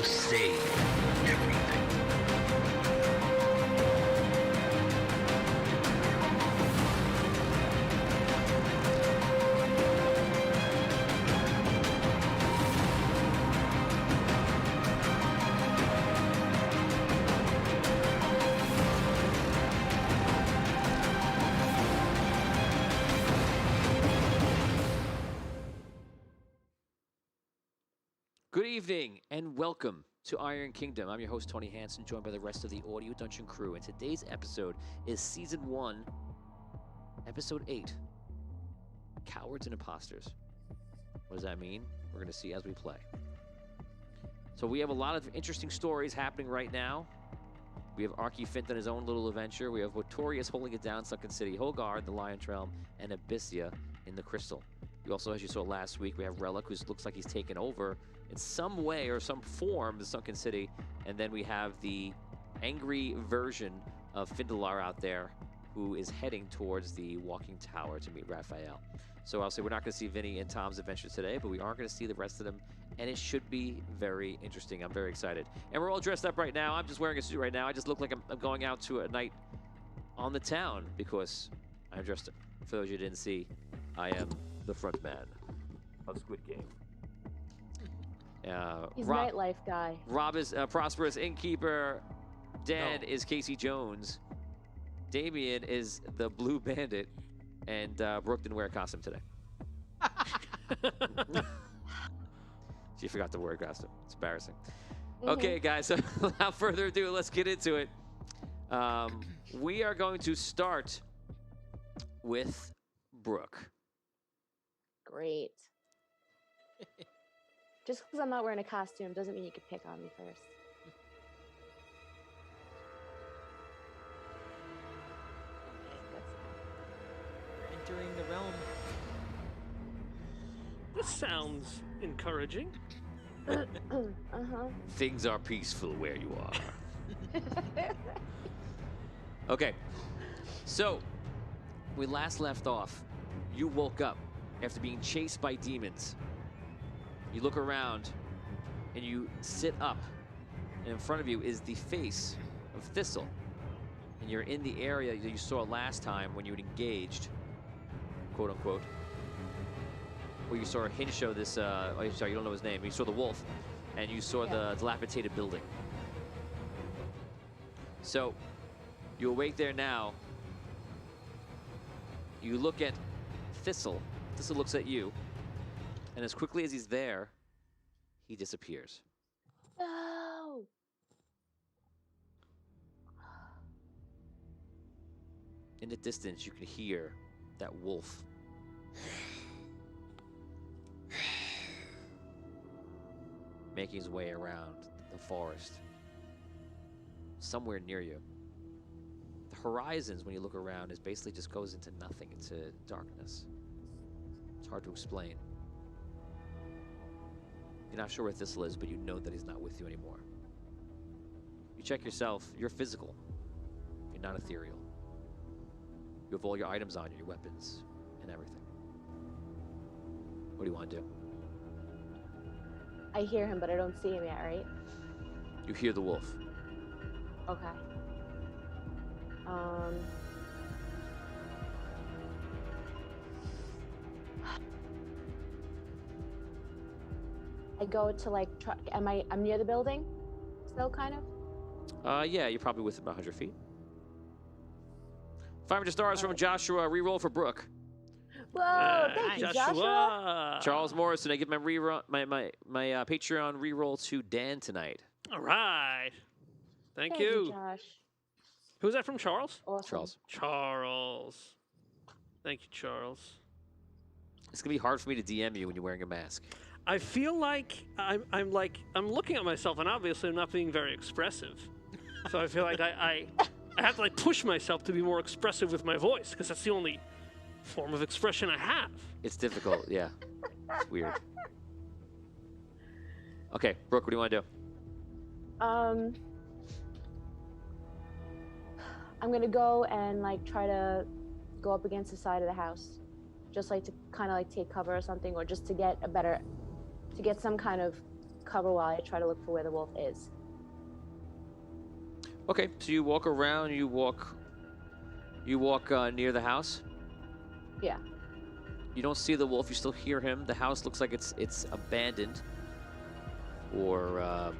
save everything. Good evening and welcome to Iron Kingdom. I'm your host, Tony Hansen, joined by the rest of the Audio Dungeon crew. And today's episode is Season 1, Episode 8, Cowards and Impostors. What does that mean? We're going to see as we play. So we have a lot of interesting stories happening right now. We have Archie Fint on his own little adventure. We have Votorius holding it down, Sunken City, Hogard, the Lion's Realm, and Abyssia in the Crystal. We also, as you saw last week, we have Relic, who looks like he's taken over in some way or some form the Sunken City. And then we have the angry version of Findalar out there who is heading towards the Walking Tower to meet Raphael. So I'll say we're not going to see Vinny and Tom's adventure today, but we are going to see the rest of them, and it should be very interesting. I'm very excited. And we're all dressed up right now. I'm just wearing a suit right now. I just look like I'm going out to a night on the town because I'm dressed up. For those you didn't see, I am the front man of Squid Game. He's a nightlife guy. Rob is Prosperous Innkeeper. Dan is Casey Jones. Damien is the Blue Bandit. And Brooke didn't wear a costume today. She forgot to wear a costume. It's embarrassing. Okay, guys, so without further ado, let's get into it. We are going to start with Brooke. Great. Just because I'm not wearing a costume doesn't mean you can pick on me first. We're entering the realm. This sounds encouraging. Things are peaceful where you are. Okay, so we last left off. You woke up after being chased by demons. You look around and you sit up, and in front of you is the face of Thistle. And you're in the area that you saw last time when you had engaged, quote unquote, where you saw him show this, oh, sorry, you don't know his name. You saw the wolf, and you saw the dilapidated building. So you awake there now. You look at Thistle. Thistle looks at you. And as quickly as he's there, he disappears. No! In the distance, you can hear that wolf. Making his way around the forest. Somewhere near you. The horizons, when you look around, is basically just goes into nothing, into darkness. It's hard to explain. You're not sure where Thistle is, but you know that he's not with you anymore. You check yourself. You're physical. You're not ethereal. You have all your items on you, your weapons, and everything. What do you want to do? I hear him, but I don't see him yet, right? You hear the wolf. Okay. I go to like, I'm near the building still, kind of? Yeah, you're probably within about 100 feet. 500 stars from Joshua. Reroll for Brooke. Whoa, thank you, Joshua. Charles Morrison, I give my Patreon reroll to Dan tonight. All right. Thank Thank you. Josh. Who's that from, Charles? Awesome. Charles. Charles. Thank you, Charles. It's gonna be hard for me to DM you when you're wearing a mask. I feel like I'm looking at myself, and obviously I'm not being very expressive. So I feel like I have to like push myself to be more expressive with my voice, because that's the only form of expression I have. It's difficult, yeah. It's weird. Okay, Brooke, what do you want to do? I'm gonna go and like try to go up against the side of the house, just like to kind of like take cover or something, or just to get some kind of cover while I try to look for where the wolf is. Okay, so you walk around. You walk near the house. Yeah. You don't see the wolf. You still hear him. The house looks like it's abandoned, or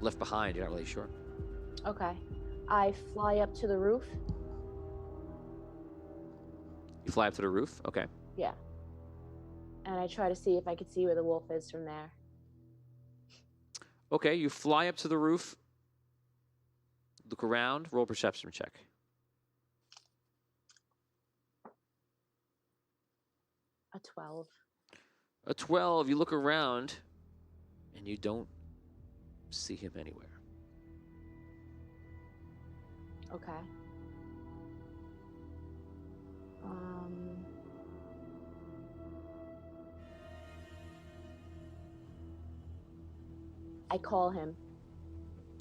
left behind. You're not really sure. Okay. I fly up to the roof. You fly up to the roof. Okay. Yeah. And I try to see if I could see where the wolf is from there. Okay, you fly up to the roof. Look around. Roll a perception check. A 12. A 12. You look around, and you don't see him anywhere. Okay. I call him.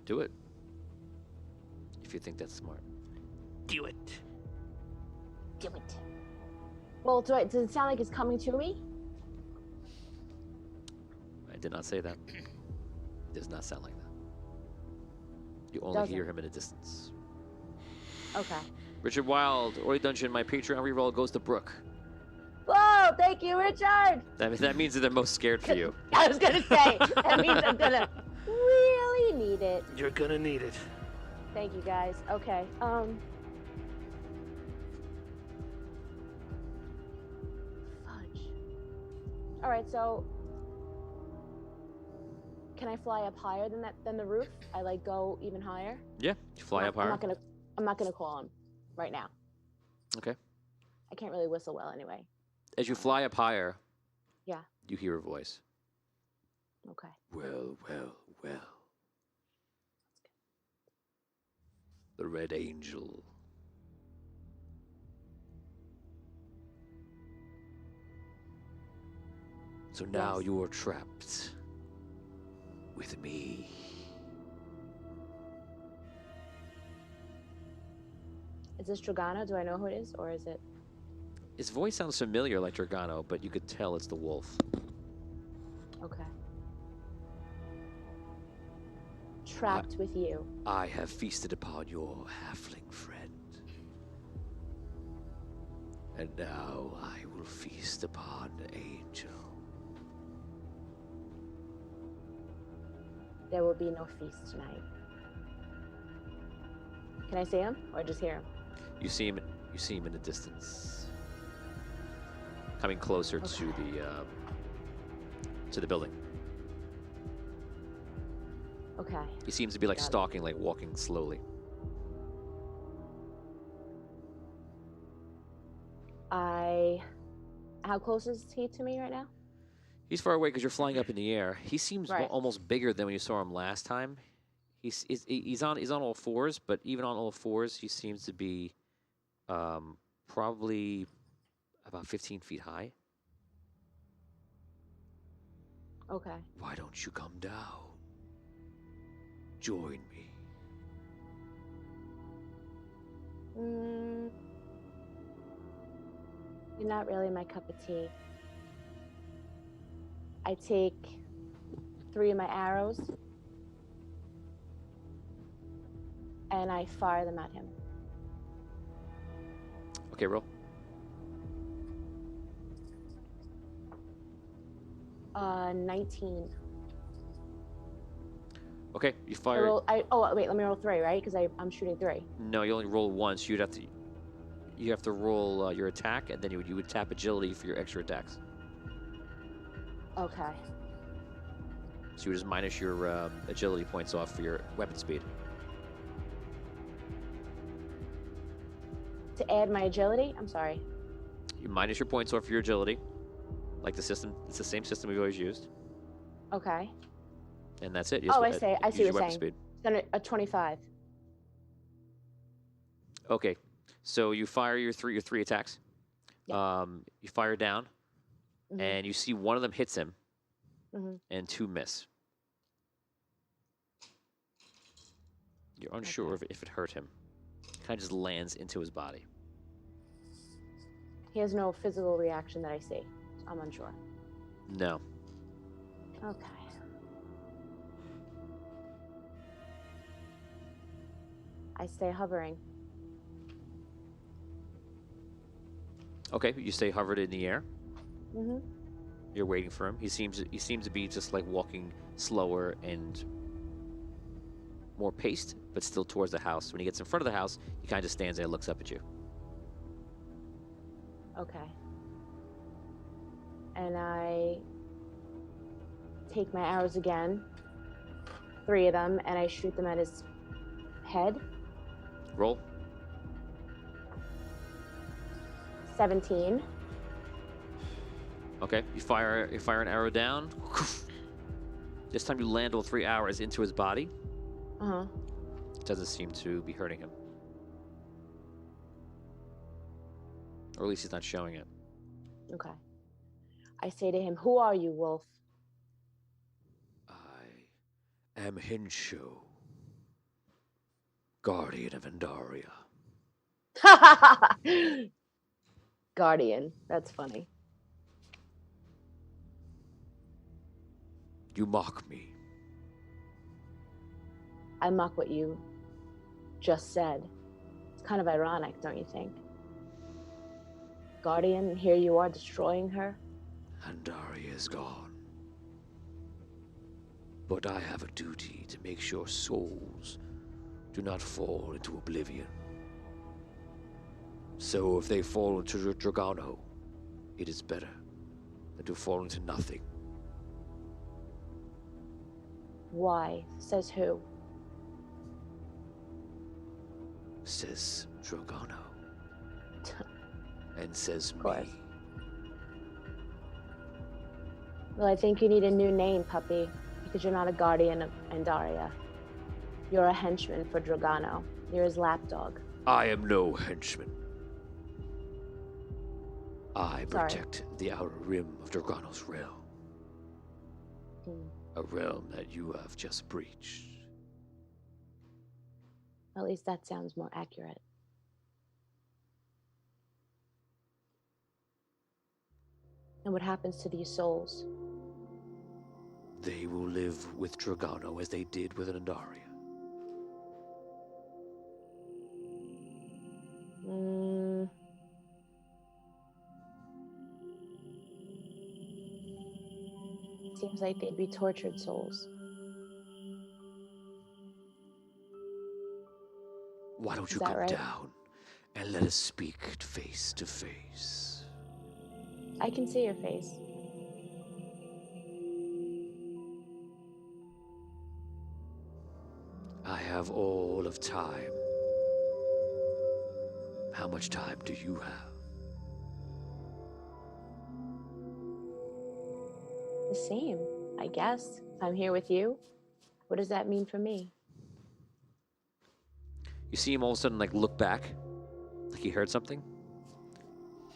Do it. If you think that's smart. Do it. Do it. Well, does it sound like it's coming to me? I did not say that. It does not sound like that. You only Doesn't. hear him in a distance. Okay. Richard Wild, Ori Dungeon, my Patreon reroll goes to Brooke. Whoa, thank you, Richard! That means that they're most scared for you. I was gonna say, that means I'm gonna really need it. You're gonna need it. Thank you, guys. Okay, Fudge. Alright, so... Can I fly up higher than the roof? I, like, go even higher? Yeah, you fly up higher. I'm not gonna call him right now. Okay. I can't really whistle well anyway. As you fly up higher, Yeah. you hear a voice. Okay. Well, well, well. The Red Angel. So now Yes. you're trapped with me. Is this Dragano? Do I know who it is, or is it? His voice sounds familiar like Dragano, but you could tell it's the wolf. Okay. Trapped with you. I have feasted upon your halfling friend. And now I will feast upon Angel. There will be no feast tonight. Can I see him, or just hear him? You see him in the distance. Coming closer to the building. Okay. He seems to be like Got it. stalking, like walking slowly. How close is he to me right now? He's far away because you're flying up in the air. He seems Right. almost bigger than when you saw him last time. He's on all fours, but even on all fours, he seems to be probably about 15 feet high. Okay. Why don't you come down? Join me. You're not really my cup of tea. I take 3 of my arrows and I fire them at him. Okay, roll. 19. Okay, you fire. Wait, let me roll 3, right? Because I'm shooting 3. No, you only roll once. You have to roll your attack, and then you would tap agility for your extra attacks. Okay. So you just minus your agility points off for your weapon speed. To add my agility? I'm sorry. You minus your points off for your agility, like the system. It's the same system we've always used, Okay. and that's it. You Oh, just, I see use what your you're weapon saying. speed. Then a 25. Okay, so you fire your three attacks. Yeah. You fire down, Mhm. and you see one of them hits him, Mhm. and 2 miss. You're unsure if it hurt him. Kind of just lands into his body. He has no physical reaction that I see. I'm unsure. No. Okay. I stay hovering. Okay, you stay hovered in the air. Mm-hmm. You're waiting for him. He seems to be just like walking slower and more paced, but still towards the house. When he gets in front of the house, he kind of stands there and looks up at you. Okay. And I take my arrows again, 3 of them, and I shoot them at his head. Roll. 17. Okay, you fire an arrow down. This time you land all 3 arrows into his body. Uh-huh. It doesn't seem to be hurting him. Or at least he's not showing it. Okay. I say to him, "Who are you, wolf?" I am Hinsho, guardian of Andaria. Guardian. That's funny. You mock me. I mock what you just said. It's kind of ironic, don't you think? Guardian, and here you are destroying her. Andaria is gone. But I have a duty to make sure souls do not fall into oblivion. So if they fall into Dragano, it is better than to fall into nothing. Why? Says who? Says Dragano. And says Of course. me. Well, I think you need a new name, puppy, because you're not a guardian of Andaria. You're a henchman for Dragano. You're his lapdog. I am no henchman. I Sorry. protect the outer rim of Dragano's realm. A realm that you have just breached. At least that sounds more accurate. And what happens to these souls? They will live with Dragano as they did with Andaria. Seems like they'd be tortured souls. Why don't you Is that come right? down and let us speak face to face? I can see your face. I have all of time. How much time do you have? The same, I guess. If I'm here with you, what does that mean for me? You see him all of a sudden like look back, like he heard something,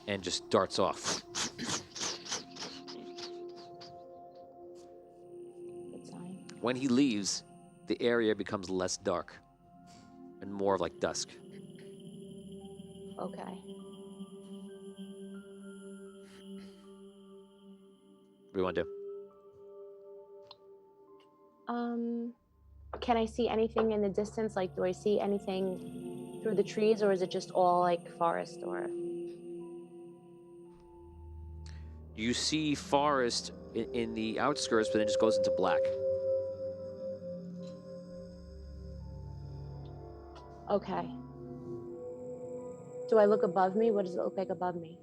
and just darts off. Good sign. When he leaves, the area becomes less dark and more of like dusk. Okay. What do you want to do? Can I see anything in the distance? Like, do I see anything through the trees, or is it just all like forest? Or You see forest in the outskirts, but then it just goes into black. okay. Do I look above me? What does it look like above me?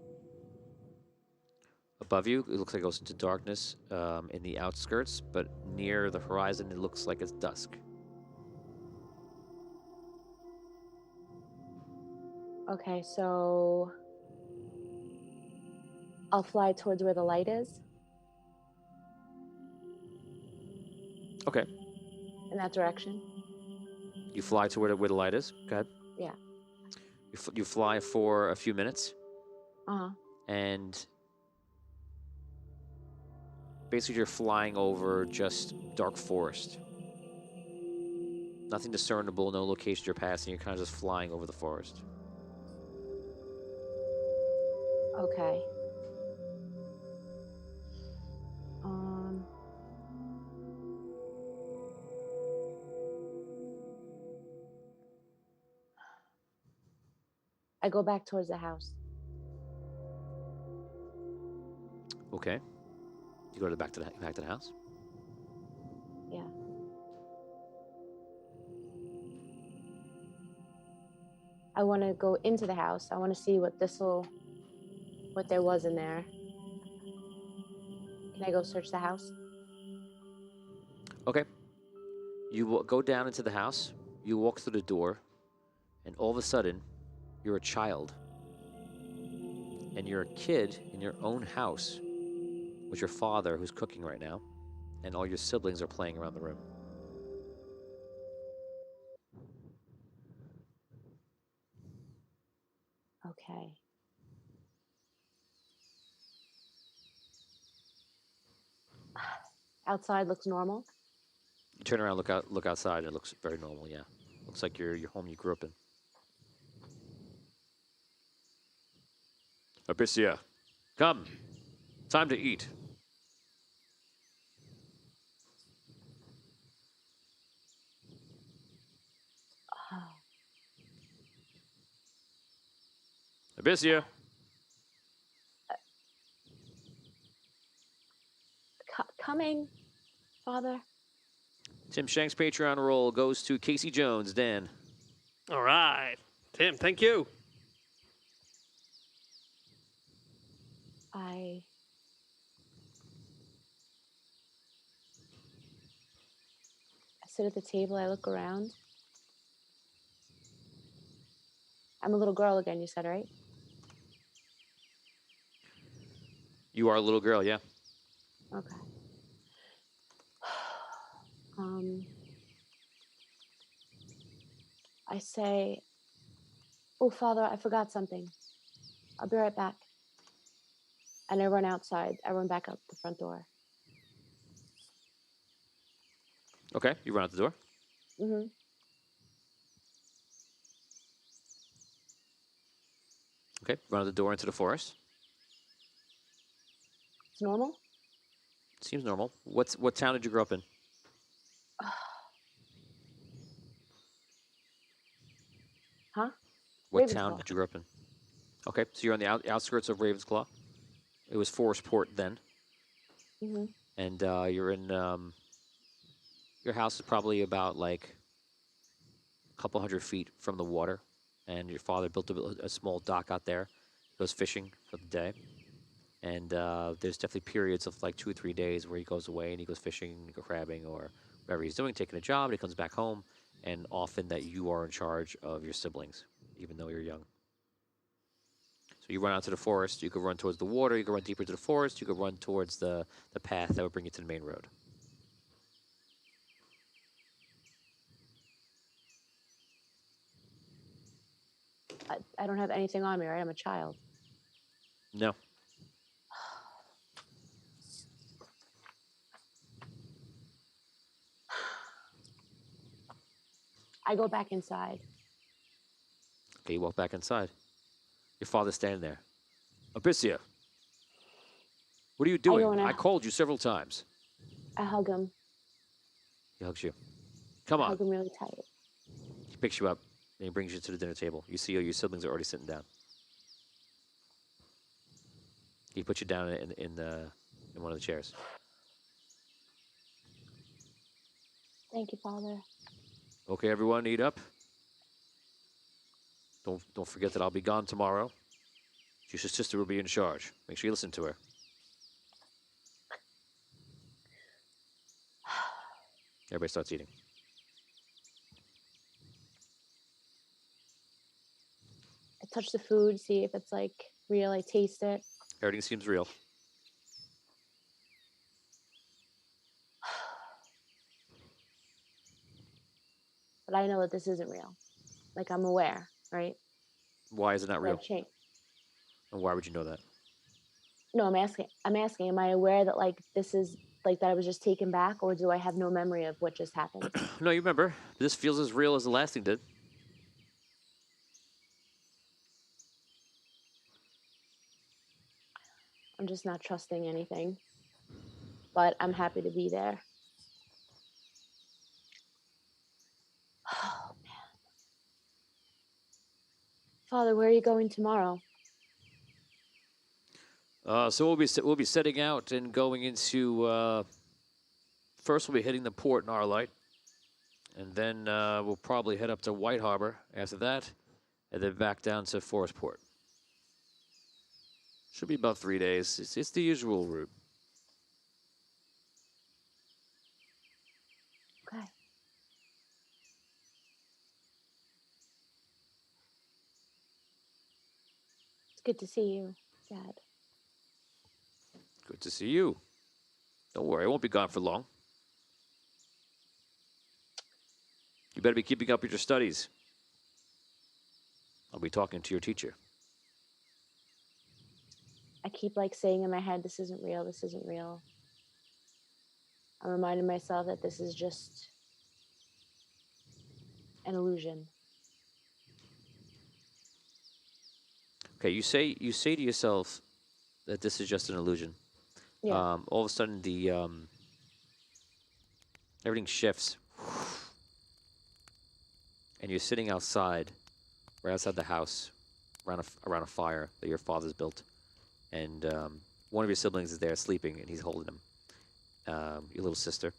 Above you, it looks like it goes into darkness in the outskirts, but near the horizon, it looks like it's dusk. Okay, so I'll fly towards where the light is. Okay. In that direction. You fly to where the light is. Go ahead. Yeah. You fly for a few minutes, Uh-huh. and basically you're flying over just dark forest. Nothing discernible, no location you're passing. You're kind of just flying over the forest. Okay. I go back towards the house. Okay. You go to the back to the house. Yeah. I want to go into the house. I want to see what there was in there. Can I go search the house? Okay. You go down into the house. You walk through the door, and all of a sudden, you're a child, and you're a kid in your own house with your father who's cooking right now, and all your siblings are playing around the room. Okay. Outside looks normal. You turn around, look outside, and it looks very normal. Yeah, looks like your home you grew up in. Abyssia, come. Time to eat. Abyssia. Coming, Father. Tim Shank's Patreon roll goes to Casey Jones. Dan. All right. Tim, thank you. I sit at the table. I look around. I'm a little girl again, you said, right? You are a little girl, yeah. Okay. I say, oh, Father, I forgot something. I'll be right back. And I run outside. I run back out the front door. Okay, you run out the door. Mm-hmm. Okay, run out the door into the forest. It's normal? Seems normal. What town did you grow up in? Huh? What town Ravensclaw. did you grow up in? Okay, so you're on the outskirts of Ravensclaw. It was Forestport then. Mm-hmm. And you're in, your house is probably about like a couple 100 feet from the water. And your father built a small dock out there. He goes fishing for the day. And there's definitely periods of like 2 or 3 days where he goes away and he goes fishing, go crabbing, or whatever he's doing, taking a job, and he comes back home. And often that you are in charge of your siblings, even though you're young. So you run out to the forest. You could run towards the water. You could run deeper into the forest. You could run towards the path that would bring you to the main road. I don't have anything on me, right? I'm a child. No. I go back inside. Okay, you walk back inside. Your father's standing there. Abyssia, what are you doing? I called you several times. I hug him. He hugs you. Come I on. hug him really tight. He picks you up and he brings you to the dinner table. You see your siblings are already sitting down. He puts you down in one of the chairs. Thank you, Father. Okay, everyone, eat up. Don't forget that I'll be gone tomorrow. Your sister will be in charge. Make sure you listen to her. Everybody starts eating. I touch the food, see if it's like real. I taste it. Everything seems real. But I know that this isn't real. Like, I'm aware, right? Why is it not real? I've changed. And why would you know that? No, I'm asking, am I aware that, like, this is, like, that I was just taken back, or do I have no memory of what just happened? No, you remember. This feels as real as the last thing did. I'm just not trusting anything. But I'm happy to be there. Oh, man. Father, where are you going tomorrow? So we'll be setting out and going into. First, we'll be hitting the port in Arlight, and then we'll probably head up to White Harbor after that, and then back down to Forestport. Should be about 3 days. It's the usual route. Okay. It's good to see you, Dad. Good to see you. Don't worry, I won't be gone for long. You better be keeping up with your studies. I'll be talking to your teacher. I keep saying in my head, this isn't real, this isn't real. I'm reminding myself that this is just an illusion. Okay, you say to yourself that this is just an illusion. Yeah. All of a sudden, everything shifts, and you're sitting outside, right outside the house, around a fire that your father's built, and one of your siblings is there sleeping, and he's holding him. Your little sister,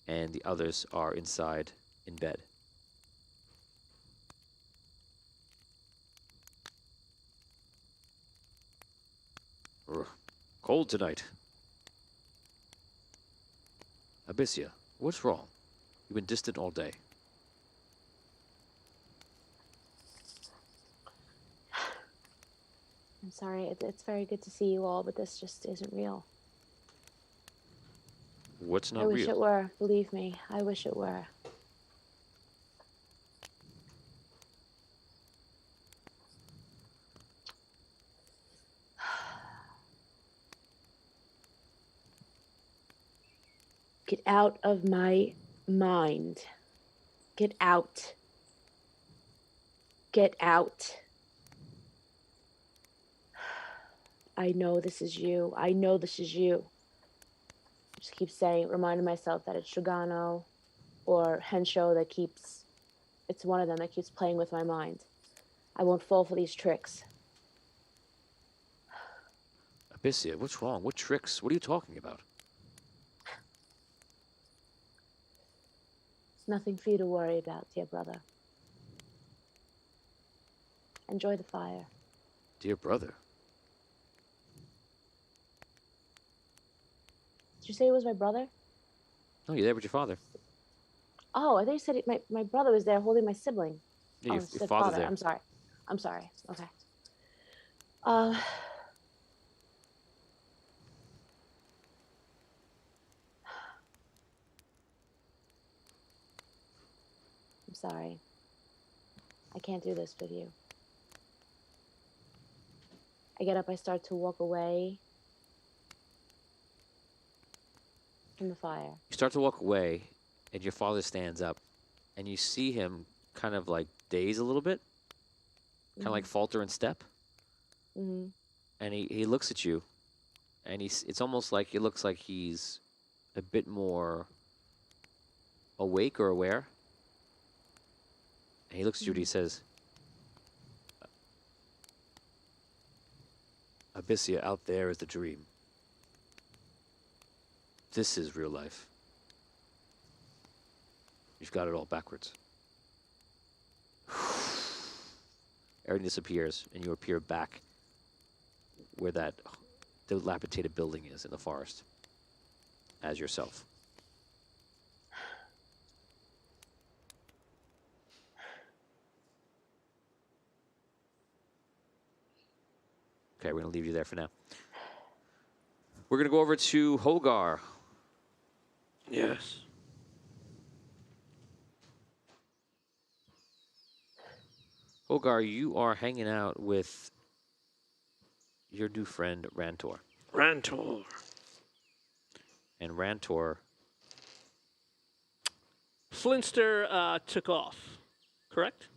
and the others are inside in bed. Cold tonight. Abyssia, what's wrong? You've been distant all day. I'm sorry, it's very good to see you all, but this just isn't real. What's not I wish real? it were, believe me, I wish it were. Get out of my mind. Get out. Get out. I know this is you. I know this is you. I just keep saying, reminding myself that it's Dragano or Hensho that keeps, it's one of them that keeps playing with my mind. I won't fall for these tricks. Abyssia, what's wrong? What tricks? What are you talking about? Nothing for you to worry about, dear brother. Enjoy the fire. Dear brother. Did you say it was my brother? No, you're there with your father. Oh, I thought you said my brother was there holding my sibling. Yeah, Oh, your it said father's there. I'm sorry. I'm sorry. Okay. I'm sorry. I can't do this with you. I get up, I start to walk away from the fire. You start to walk away, and your father stands up, and you see him kind of daze a little bit, kind of falter in step. Mm-hmm. And he looks at you, and it's almost like it looks like he's a bit more awake or aware. And he looks at you and he says, Abyssia, out there is the dream. This is real life. You've got it all backwards. Everything disappears, and you appear back where that dilapidated building is in the forest, as yourself. Okay, we're going to leave you there for now. We're going to go over to Hogar. Yes. Hogar, you are hanging out with your new friend, Rantor. Rantor. And Rantor... Flinster took off, correct?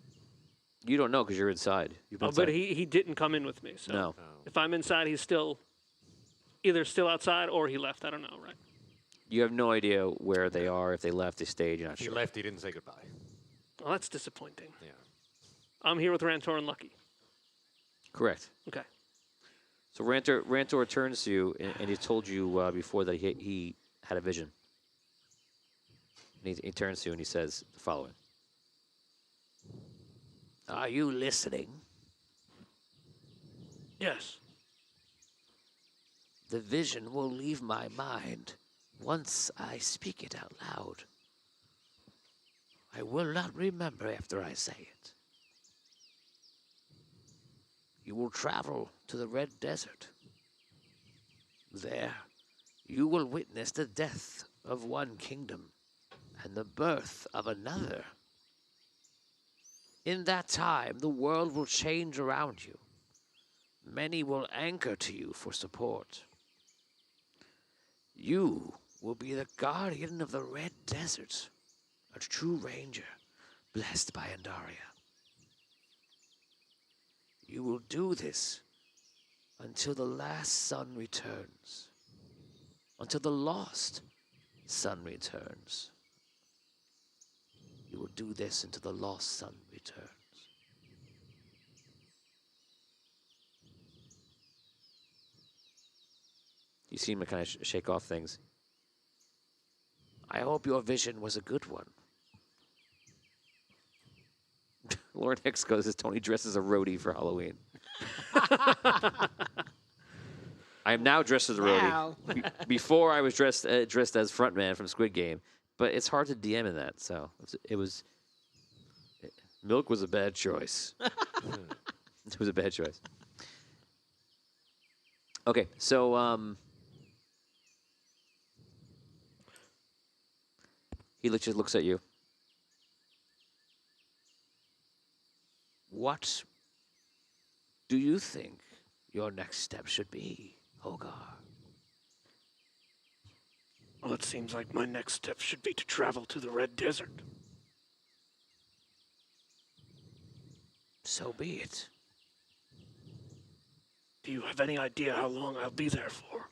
You don't know because you're inside. You've been Oh, but inside. he didn't come in with me. So No. if I'm inside, he's still either still outside or he left. I don't know, right? You have no idea where they are, if they left, they stayed, you're not He sure. left, he didn't say goodbye. Well, that's disappointing. Yeah. I'm here with Rantor and Lucky. Correct. Okay. So Rantor turns to you, and he told you before that he had a vision. And he turns to you and he says the following. Are you listening? Yes. The vision will leave my mind once I speak it out loud. I will not remember after I say it. You will travel to the Red Desert. There, you will witness the death of one kingdom and the birth of another. In that time, the world will change around you. Many will anchor to you for support. You will be the guardian of the Red Desert, a true ranger, blessed by Andaria. You will do this until the last sun returns, until the lost sun returns. You will do this until the lost sun returns. You see him kind of shake off things. I hope your vision was a good one. Lauren Hicks goes as Tony dresses a roadie for Halloween. I am now dressed as a roadie. Wow. Before I was dressed as frontman from Squid Game, but it's hard to DM in that. So Milk was a bad choice. It was a bad choice. Okay, so he just looks at you. What do you think your next step should be, Hogar? Well, it seems like my next step should be to travel to the Red Desert. So be it. Do you have any idea how long I'll be there for?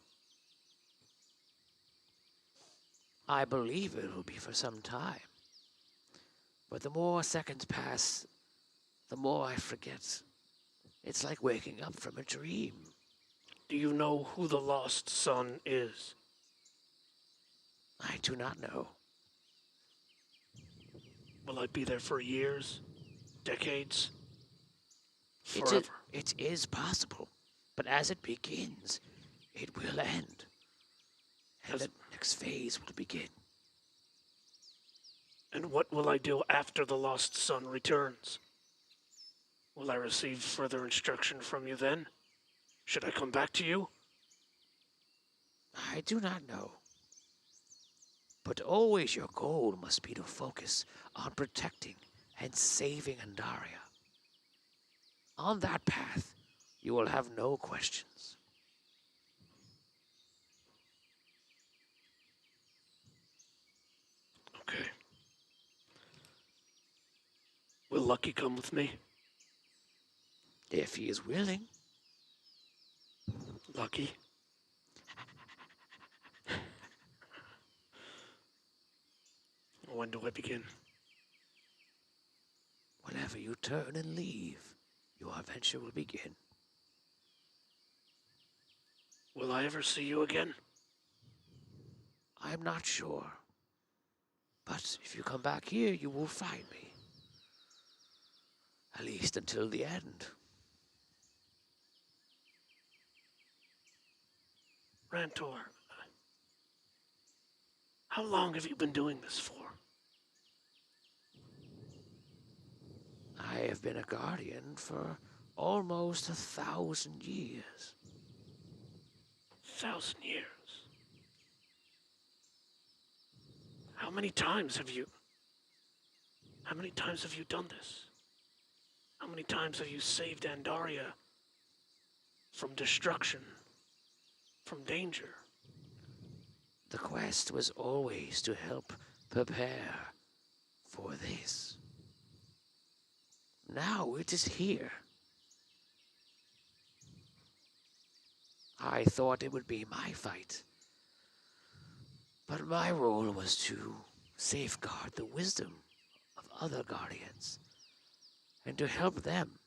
I believe it will be for some time. But the more seconds pass, the more I forget. It's like waking up from a dream. Do you know who the lost son is? I do not know. Will I be there for years? Decades? Forever? It is possible. But as it begins, it will end. And the next phase will begin. And what will I do after the lost son returns? Will I receive further instruction from you then? Should I come back to you? I do not know. But always your goal must be to focus on protecting and saving Andaria. On that path, you will have no questions. Okay. Will Lucky come with me? If he is willing. Lucky? When do I begin? Whenever you turn and leave, your adventure will begin. Will I ever see you again? I'm not sure. But if you come back here, you will find me. At least until the end. Rantor, how long have you been doing this for? I have been a guardian for almost 1,000 years. 1,000 years. How many times have you done this? How many times have you saved Andaria from destruction, from danger? The quest was always to help prepare for this. Now it is here. I thought it would be my fight. But my role was to safeguard the wisdom of other guardians and to help them.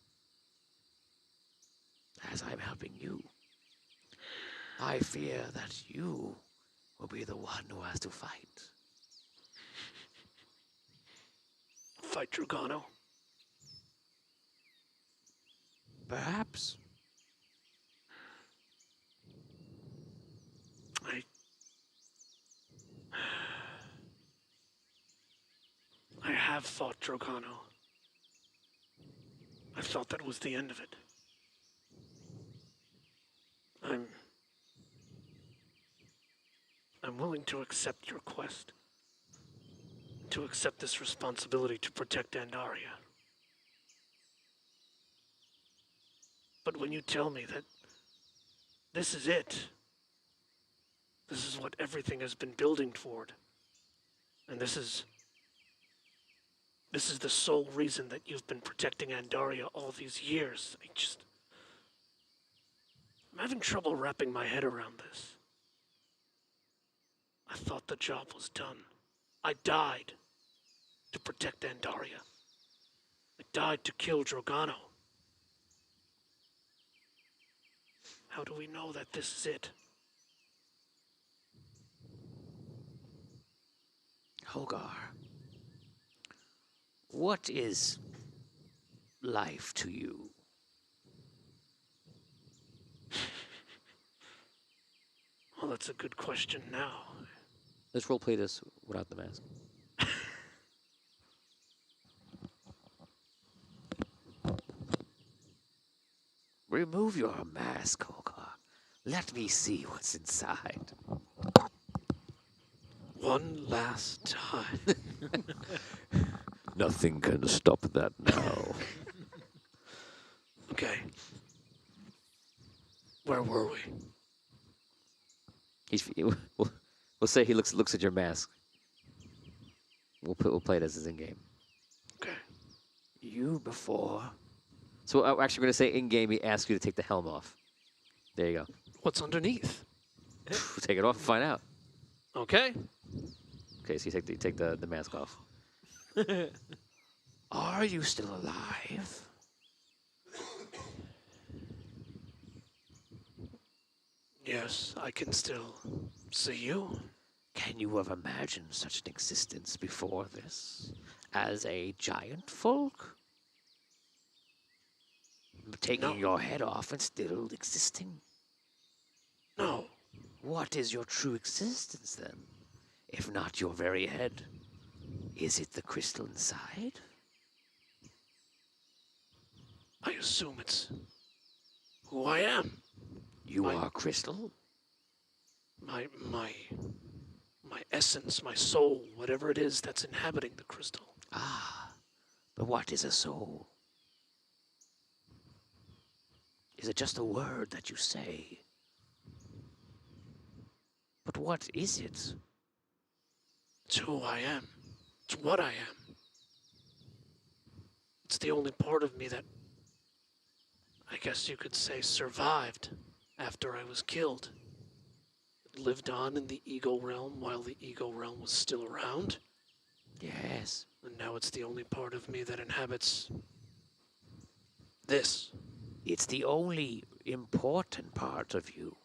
as I'm helping you. I fear that you will be the one who has to fight. Fight Dragano. Perhaps. I have fought Dragano. I thought that was the end of it. I'm willing to accept your quest. To accept this responsibility to protect Andaria. But when you tell me that this is it, this is what everything has been building toward, and this is the sole reason that you've been protecting Andaria all these years, I'm having trouble wrapping my head around this. I thought the job was done. I died to protect Andaria. I died to kill Dragano. How do we know that this is it? Hogar, what is life to you? Well, that's a good question now. Let's roleplay this without the mask. Remove your mask, Hogar. Let me see what's inside. One last time. Nothing can stop that now. Okay. Where were we? We'll say he looks at your mask. We'll play it as his in-game. Okay. You before. So I'm actually going to say in-game, he asks you to take the helm off. There you go. What's underneath? Take it off and find out. Okay. Okay, so you take the mask off. Are you still alive? Yes, I can still see you. Can you have imagined such an existence before this? As a giant folk? Taking No. your head off and still existing? No. What is your true existence then? If not your very head? Is it the crystal inside? I assume it's who I am. You My- are crystal? My essence, my soul, whatever it is that's inhabiting the crystal. Ah, but what is a soul? Is it just a word that you say? But what is it? It's who I am. It's what I am. It's the only part of me that, I guess you could say, survived after I was killed. It lived on in the ego realm while the ego realm was still around. Yes. And now it's the only part of me that inhabits this. It's the only important part of you.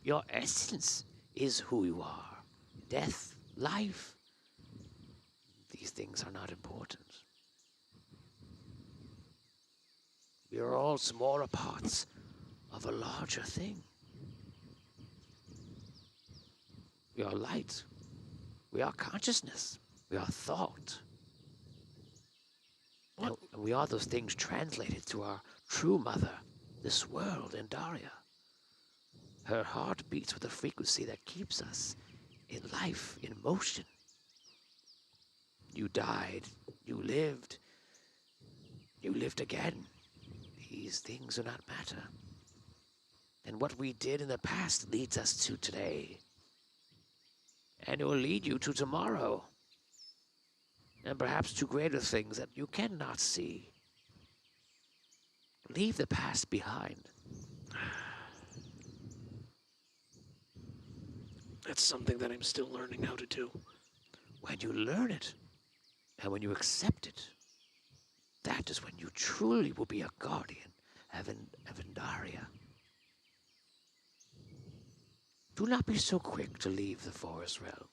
Your essence is who you are. Death, life. These things are not important. We are all smaller parts of a larger thing. We are light. We are consciousness. We are thought. And we are those things translated to our true mother, this world, Andaria. Her heart beats with a frequency that keeps us in life, in motion. You died. You lived. You lived again. These things do not matter. And what we did in the past leads us to today. And it will lead you to tomorrow. And perhaps to greater things that you cannot see. Leave the past behind. That's something that I'm still learning how to do. When you learn it, and when you accept it, That is when you truly will be a guardian of Andaria. Do not be so quick to leave the forest realm.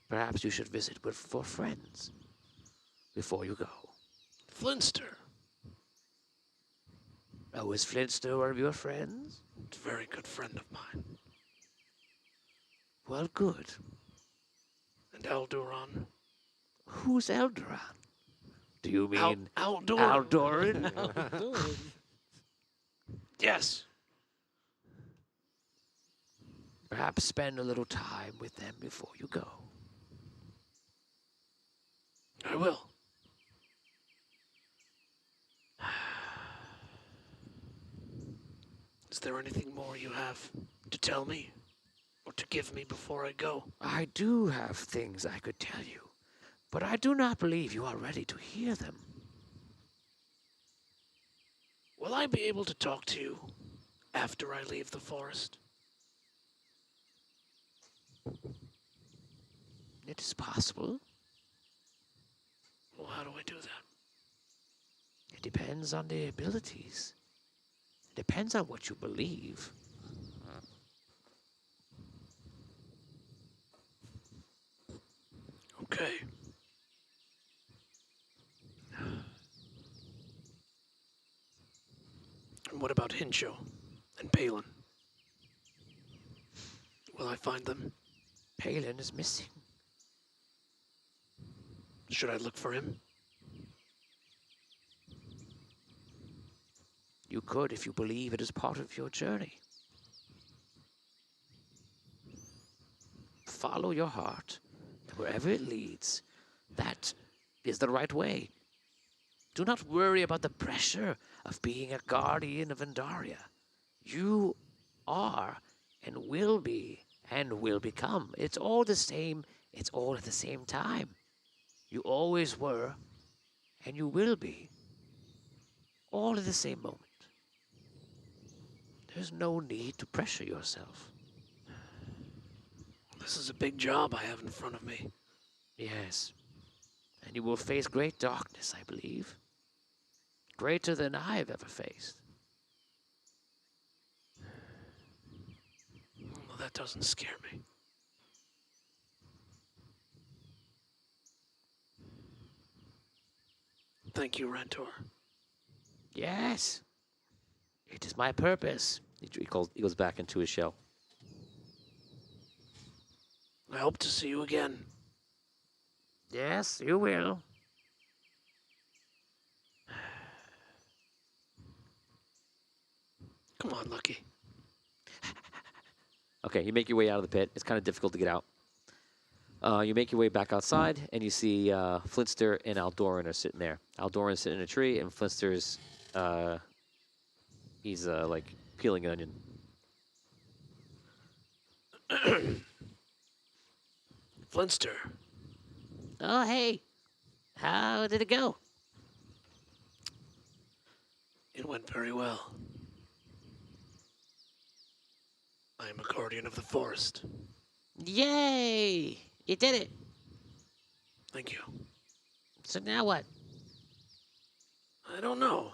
Perhaps you should visit with for friends before you go. Flinster. Oh, is Flintstone one of your friends? A very good friend of mine. Well, good. And Alduran. Who's Eldoran? Do you mean Alduran. Aldoran? Yes. Perhaps spend a little time with them before you go. I will. Is there anything more you have to tell me or to give me before I go? I do have things I could tell you, but I do not believe you are ready to hear them. Will I be able to talk to you after I leave the forest? It is possible. Well, how do I do that? It depends on the abilities. It depends on what you believe. Okay. And what about Hincho and Palin? Will I find them? Palin is missing. Should I look for him? You could if you believe it is part of your journey. Follow your heart, and wherever it leads, that is the right way. Do not worry about the pressure of being a guardian of Andaria. You are and will be and will become. It's all the same. It's all at the same time. You always were and you will be. All at the same moment. There's no need to pressure yourself. This is a big job I have in front of me. Yes. And you will face great darkness, I believe. Greater than I've ever faced. Well, that doesn't scare me. Thank you, Rantor. Yes. It is my purpose. He goes back into his shell. I hope to see you again. Yes, you will. Come on, Lucky. Okay, you make your way out of the pit. It's kind of difficult to get out. You make your way back outside, and you see Flinster and Aldoran are sitting there. Aldoran's sitting in a tree, and Flinster's he's like peeling an onion. Flinster, Oh, hey. How did it go? it went very well. I am a guardian of the forest. Yay! You did it. Thank you. So now what? I don't know.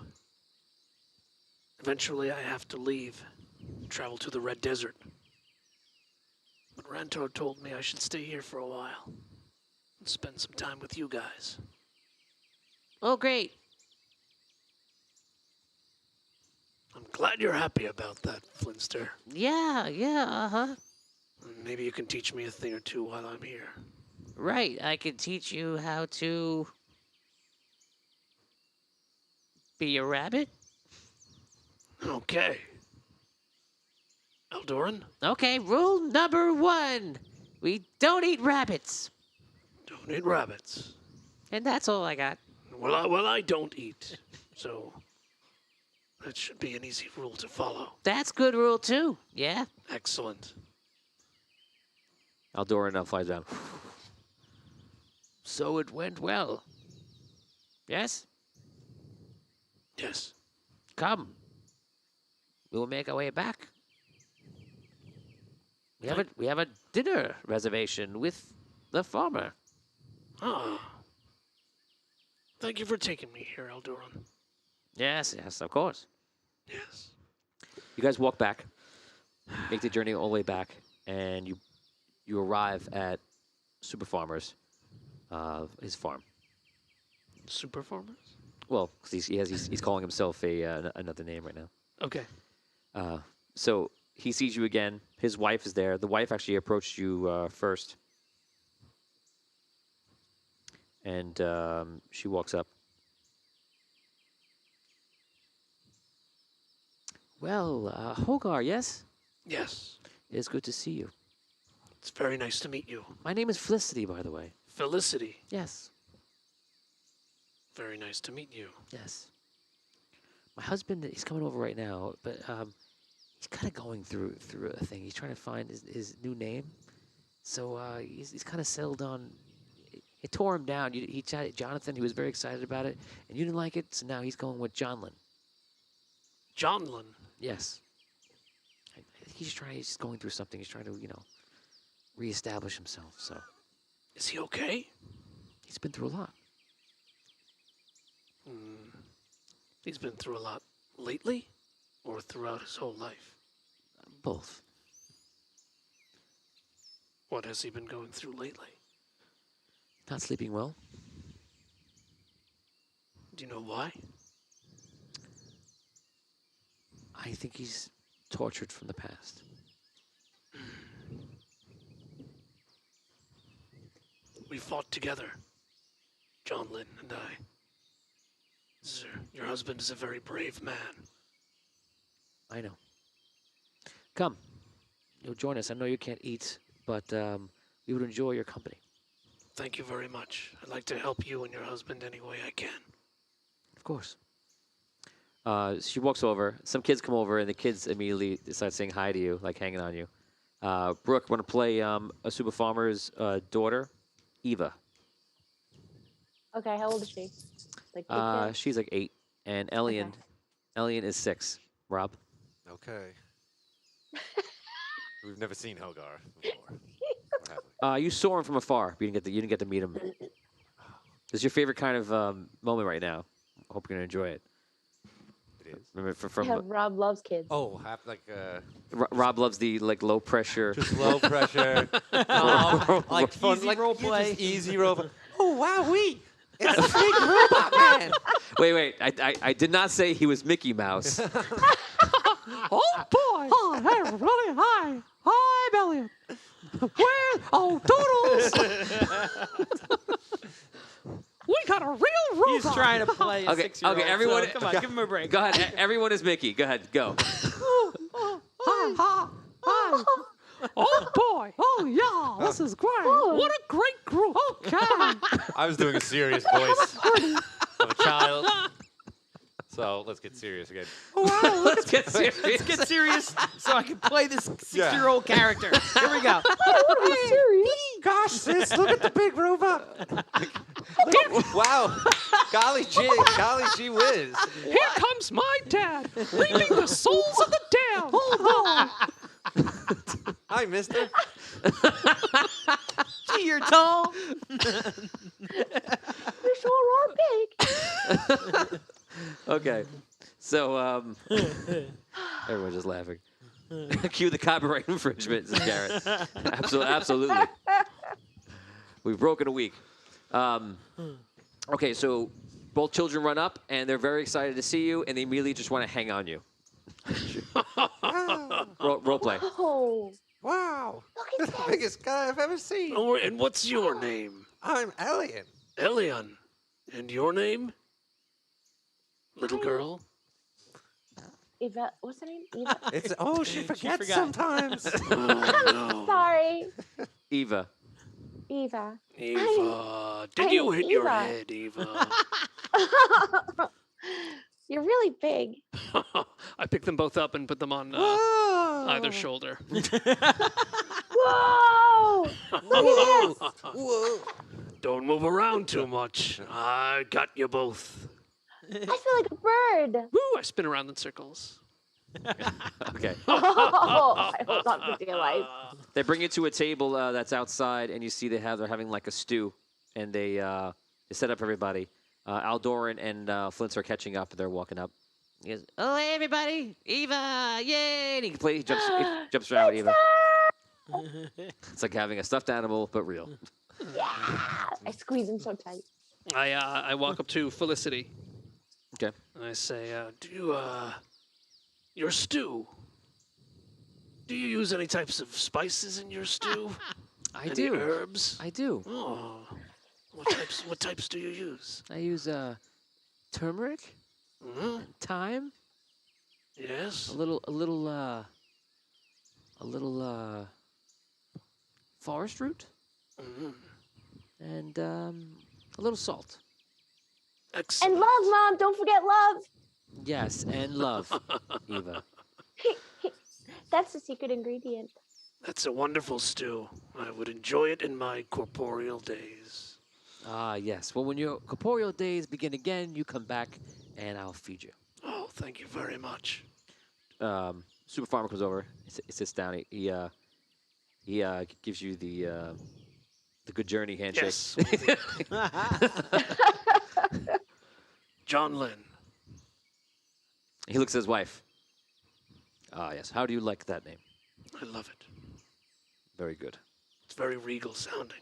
Eventually, I have to leave, travel to the Red Desert. But Rantor told me I should stay here for a while and spend some time with you guys. Oh, great. I'm glad you're happy about that, Flinster. Yeah, uh-huh. Maybe you can teach me a thing or two while I'm here. Right, I can teach you how to be a rabbit. Okay. Aldoran, Okay, rule number 1. We don't eat rabbits. don't eat rabbits. And that's all I got. Well, I don't eat, so that should be an easy rule to follow. That's good rule too. Yeah. Excellent. Aldoran flies down. So it went well. Yes? Yes. Come. We'll make our way back. We have a dinner reservation with the farmer. Ah. Thank you for taking me here, Alduran. Yes, yes, of course. Yes. You guys walk back, make the journey all the way back, and you arrive at Super Farmer's, his farm. Super farmers? Well, 'cause he's calling himself another name right now. Okay. So he sees you again. His wife is there. The wife actually approached you first, and she walks up. Well, Hogar, yes? Yes. It is good to see you. It's very nice to meet you. My name is Felicity, by the way. Felicity. Yes, Very nice to meet you. yes. My husband, he's coming over right now, but he's kind of going through a thing. He's trying to find his new name. So he's kind of settled on. It tore him down. He chatted Jonathan. He was very excited about it, and you didn't like it. So now he's going with Johnlin. Johnlin. Yes. I think he's just going through something. He's trying to reestablish himself. So Is he okay? he's been through a lot. He's been through a lot lately or throughout his whole life? Both. What has he been going through lately? Not sleeping well. Do you know why? I think he's tortured from the past. We fought together, John Lynn and I. Sir, your husband is a very brave man. I know. Come. You'll join us. I know you can't eat, but we would enjoy your company. Thank you very much. I'd like to help you and your husband any way I can. Of course. She walks over. Some kids come over, and the kids immediately start saying hi to you, like hanging on you. Brooke, want to play a Super Farmer's daughter, Eva. Okay, how old is she? Like big kid? She's like 8, and Elian is 6. Rob. Okay. We've never seen Helgar before. Or have we? You saw him from afar, but you didn't get to meet him. This is your favorite kind of moment right now. I hope you're gonna enjoy it. It is. Remember, Yeah, Rob loves kids. Oh, like Rob loves the low pressure. just low pressure, like fun, easy like role you play. just easy role play. Oh wow, it's a big robot man. Wait! I did not say he was Mickey Mouse. Oh boy! Hi, hey everybody! Hi! Hi, Bellion! Where? Oh, Doodles! We got a real robot! He's trying to play a Okay, 6-year-old. okay, everyone- So, come on, give him a break. Go ahead. Everyone is Mickey. Go ahead. Go. Hi, hi, hi! Oh boy! Oh yeah! This is great! Oh. What a great group! Okay! I was doing a serious voice of a child. So let's get serious again. Wow! Let's get serious. Let's get serious so I can play this 6-year-old character. Here we go. Are serious? Gosh, sis, look at the big robot! Wow, golly gee whiz. Here comes my dad, reaping the souls of the damned! Oh Hi, mister. Gee, you're tall. You sure are big. Okay. So everyone's just laughing. Cue the copyright infringement, says Garrett. Absolutely. We've broken a week. Okay, so both children run up, and they're very excited to see you, and they immediately just want to hang on you. Role play. Oh, Wow, look the at that. biggest guy I've ever seen. Oh, and what's your name? I'm Elian. Elian. And your name? Little Hi. girl? Eva, what's her name? Eva? It's she forgets forgot. sometimes. Oh, Sorry, Eva. Eva. no. Eva. Did I'm you hit your Eva. head, Eva? You're really big. I picked them both up and put them on Whoa. either shoulder. Whoa! Look at this. Whoa. Don't move around too much. I got you both. I feel like a bird. Woo! I spin around in circles. Okay. Oh, I hope not for dear life. They bring you to a table that's outside, and you see they're having like a stew, and they set up everybody. Aldoran and Flint are catching up. They're walking up. He goes, "Oh, hey, everybody! Eva! Yay!" And he jumps around with Eva. It's like having a stuffed animal, but real. Yeah. I squeeze him so tight. I walk up to Felicity. Okay. And I say, your stew. Do you use any types of spices in your stew? I Any do. herbs? I do. Oh, what types do you use? I use turmeric, Hmm. thyme, Yes. a little forest root, Mhm. and a little salt. Excellent. And love, Mom. Don't forget love. Yes, and love, Eva. That's the secret ingredient. That's a wonderful stew. I would enjoy it in my corporeal days. Ah, yes. Well, when your corporeal days begin again, you come back, and I'll feed you. Oh, thank you very much. Super Farmer comes over. He sits down. He gives you the good journey handshake. Yes. John Lynn. He looks at his wife. Ah, yes. How do you like that name? I love it. Very good. It's very regal sounding.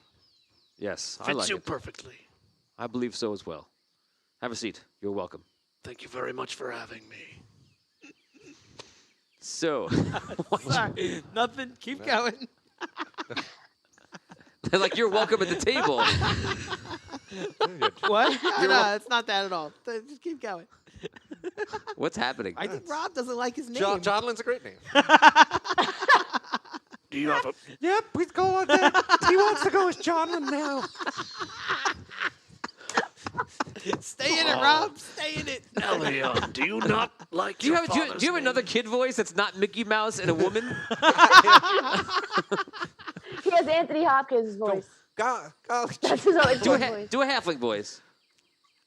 Yes, I Fits like you it. perfectly. I believe so as well. Have a seat. You're welcome. Thank you very much for having me. So, Sorry, nothing. Keep going. like you're welcome at the table. What? No, it's not that at all. Just keep going. What's happening? I think Rob doesn't like his name. Jonlin's a great name. Do you have a Yep, please go on there. He wants to go with Jonlin now. Stay in it, Rob. Stay in it. Elion? Do you not like Do you your have do you, father's do you have name? another kid voice that's not Mickey Mouse and a woman? He has Anthony Hopkins' voice. Go. That's his only do voice. do a halfling voice.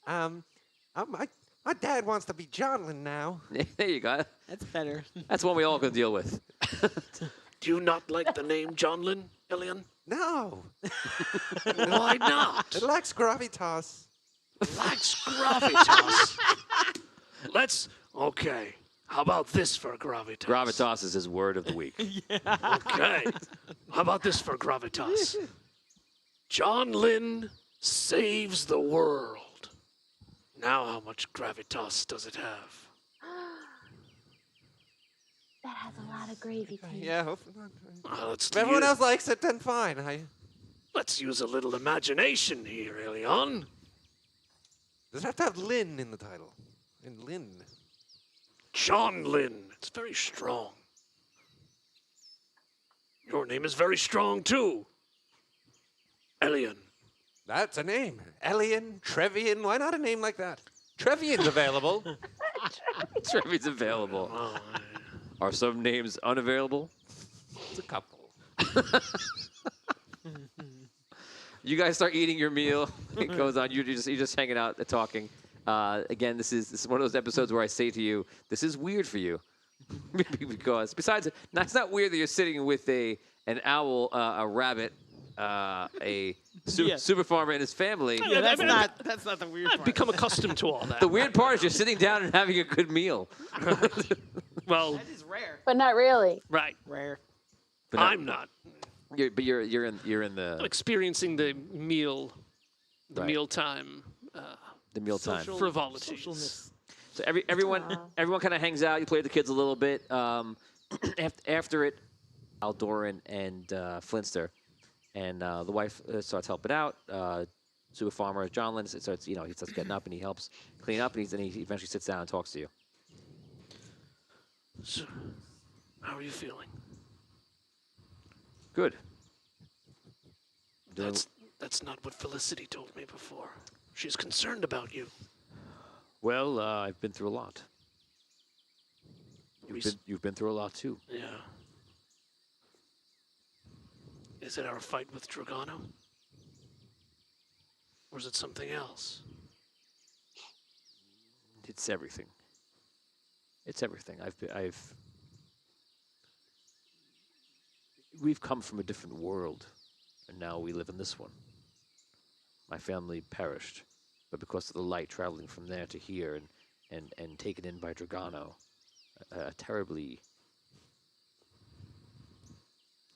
My dad wants to be Jonlin now. There you go. That's better. That's one we all can deal with. Do you not like the name John Lynn, Elion? No, Why not? it lacks gravitas. Likes gravitas. Okay. How about this for gravitas? Gravitas is his word of the week. Okay. How about this for gravitas? John Lynn saves the world. Now how much gravitas does it have? That has a lot of gravy to it. Yeah, hopefully not. Let's If everyone use, else likes it, then fine. let's use a little imagination here, Elion. Does it have to have Lynn in the title? And Lynn. John Lynn. It's very strong. Your name is very strong too. Elion. That's a name. Elian, Trevian. Why not a name like that? Trevian's available. Trevi's available. Oh, Are some names unavailable? It's a couple. You guys start eating your meal. It goes on. You're just hanging out, talking. Again, this is one of those episodes where I say to you, "This is weird for you," because besides, it's not weird that you're sitting with an owl, a rabbit, a super farmer and his family. Yeah, that's not the weird I've part. become accustomed to all that. The weird part is you're sitting down and having a good meal. Well, That is rare. But not really. right. Rare. But I'm not. you're in I'm the experiencing the meal, Right. mealtime mealtime. Social- frivolities. socialness. So everyone Aw. kind of hangs out. You play with the kids a little bit. After it, Aldoran and Flinster, and the wife starts helping out. Super farmer John Lynn starts he starts getting up and he helps clean up and he eventually sits down and talks to you. So, how are you feeling? Good. Doing- That's not what Felicity told me before. She's concerned about you. well. I've been through a lot. Rec- You've been through a lot too. Yeah. Is it our fight with Dragano? Or is it something else? It's everything. It's everything. We've come from a different world, and now we live in this one. My family perished but because of the light traveling from there to here and taken in by Dragano, a terribly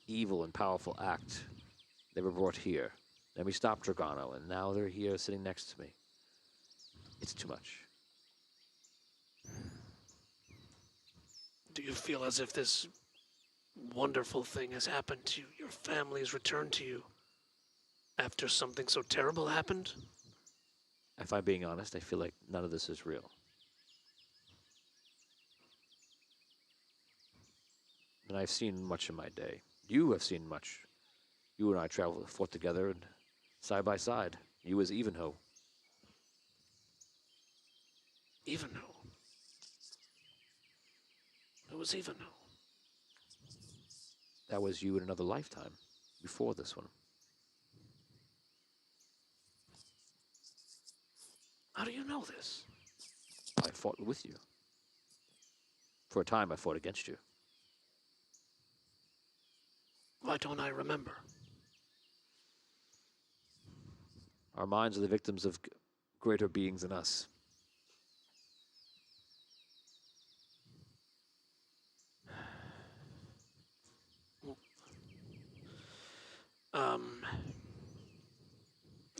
evil and powerful act. They were brought here. Then we stopped Dragano, and now they're here sitting next to me. It's too much. Do you feel as if this wonderful thing has happened to you? Your family has returned to you after something so terrible happened? If I'm being honest, I feel like none of this is real. And I've seen much in my day. You have seen much. You and I fought together and side by side. You as Evenho. Evenho? It was Evenho. That was you in another lifetime, before this one. How do you know this? I fought with you. For a time, I fought against you. Why don't I remember? Our minds are the victims of greater beings than us.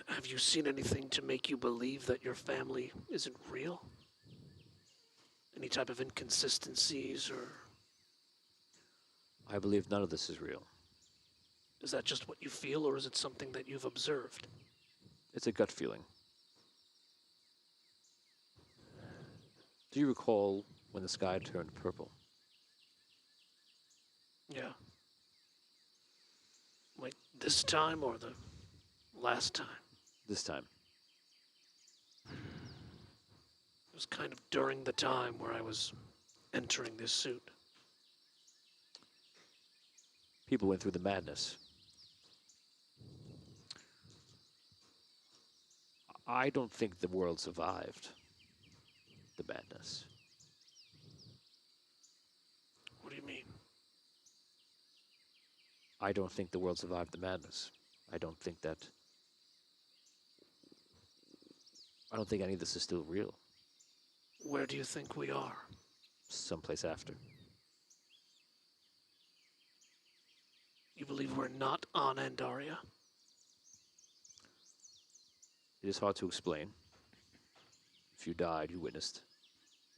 Have you seen anything to make you believe that your family isn't real? Any type of inconsistencies, or I believe none of this is real. is that just what you feel, or is it something that you've observed? It's a gut feeling. Do you recall when the sky turned purple? Yeah. Like this time or the last time? This time. It was kind of during the time where I was entering this suit. People went through the madness. I don't think the world survived the madness. What do you mean? I don't think the world survived the madness. I don't think any of this is still real. Where do you think we are? Someplace after. You believe we're not on Andaria? It is hard to explain. If you died, you witnessed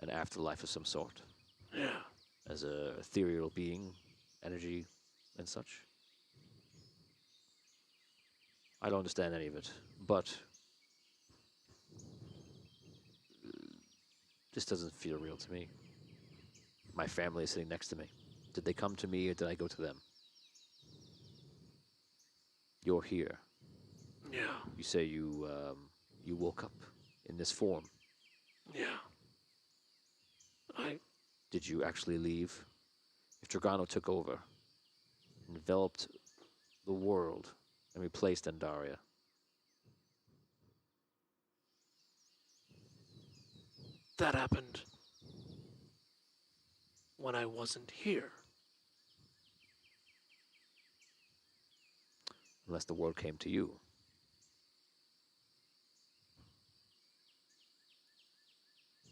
an afterlife of some sort. Yeah. As a ethereal being, energy, and such. I don't understand any of it, but this doesn't feel real to me. My family is sitting next to me. Did they come to me or did I go to them? You're here. Yeah. You say you woke up in this form. Yeah. Did you actually leave? If Dragano took over, enveloped the world, and replaced Andaria, that happened when I wasn't here. unless the word came to you.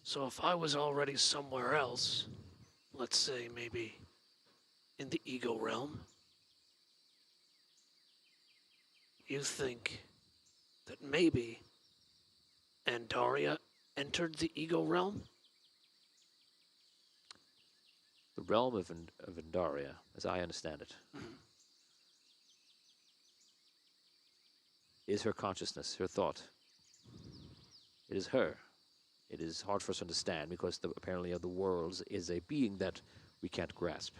So if I was already somewhere else, let's say maybe in the ego realm, you think that maybe Andaria entered the ego realm? The realm of Andaria, as I understand it, is her consciousness, her thought. It is her. It is hard for us to understand because apparently of the worlds is a being that we can't grasp.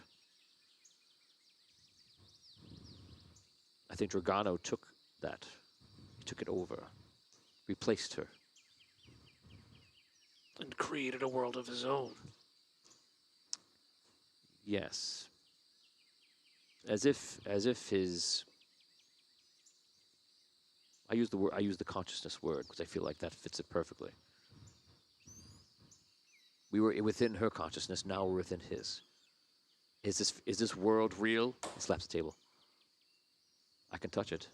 I think Dragano took that. He took it over. Replaced her. And created a world of his own. Yes. As if his... I use the consciousness word because I feel like that fits it perfectly. We were within her consciousness, now we're within his. Is this world real? He slaps the table. I can touch it.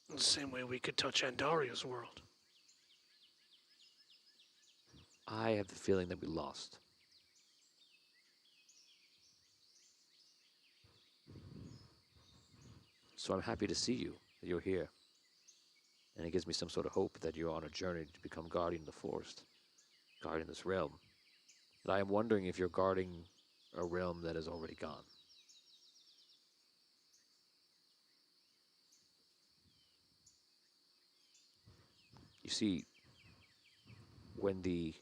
In the same way we could touch Andaria's world. I have the feeling that we lost. So I'm happy to see you, that you're here. And it gives me some sort of hope that you're on a journey to become guardian of the forest, guardian of this realm. But I am wondering if you're guarding a realm that is already gone. You see, when the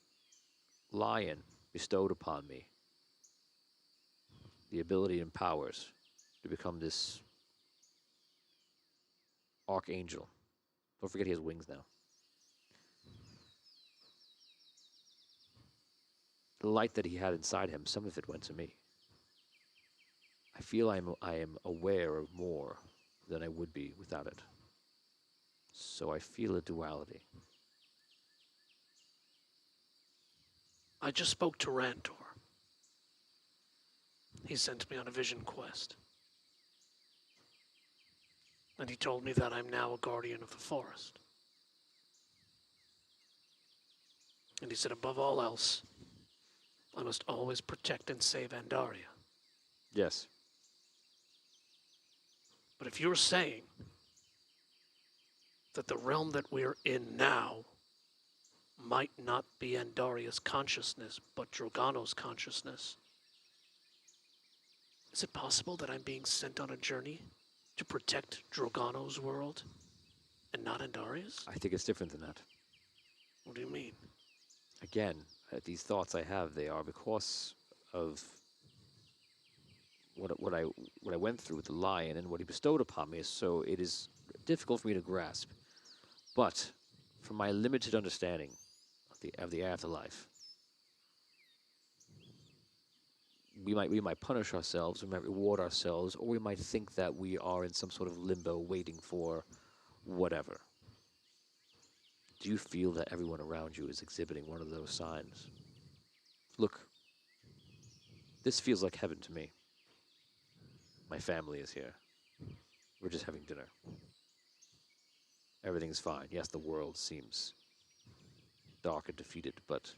lion bestowed upon me the ability and powers to become this archangel, don't forget he has wings now. The light that he had inside him, some of it went to me. I feel I am aware of more than I would be without it. So I feel a duality. I just spoke to Rantor. He sent me on a vision quest. And he told me that I'm now a guardian of the forest. And he said, above all else, I must always protect and save Andaria. Yes. But if you're saying that the realm that we're in now might not be Andaria's consciousness, but Drogano's consciousness, is it possible that I'm being sent on a journey to protect Drogano's world and not Andaria's? I think it's different than that. What do you mean? Again, these thoughts I have, they are because of what I went through with the lion and what he bestowed upon me. So it is difficult for me to grasp. But from my limited understanding of the afterlife, we might punish ourselves, we might reward ourselves, or we might think that we are in some sort of limbo waiting for whatever. Do you feel that everyone around you is exhibiting one of those signs? Look, this feels like heaven to me. My family is here. We're just having dinner. Everything's fine. Yes, the world seems dark and defeated, but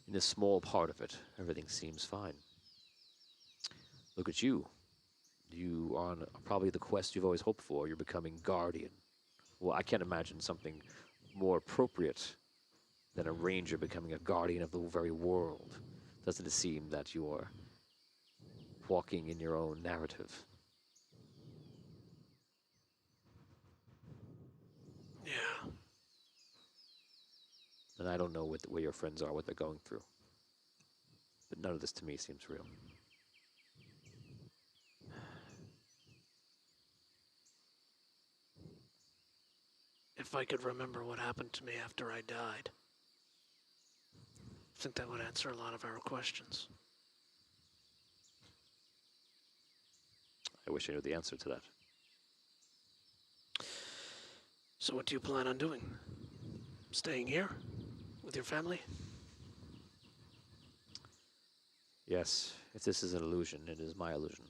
in a small part of it, everything seems fine. Look at you. You are on probably the quest you've always hoped for. You're becoming guardian. Well, I can't imagine something more appropriate than a ranger becoming a guardian of the very world. Doesn't it seem that you're walking in your own narrative? Yeah. And I don't know where your friends are, what they're going through. But none of this to me seems real. If I could remember what happened to me after I died, I think that would answer a lot of our questions. I wish I knew the answer to that. So what do you plan on doing? Staying here? With your family? Yes, if this is an illusion, it is my illusion.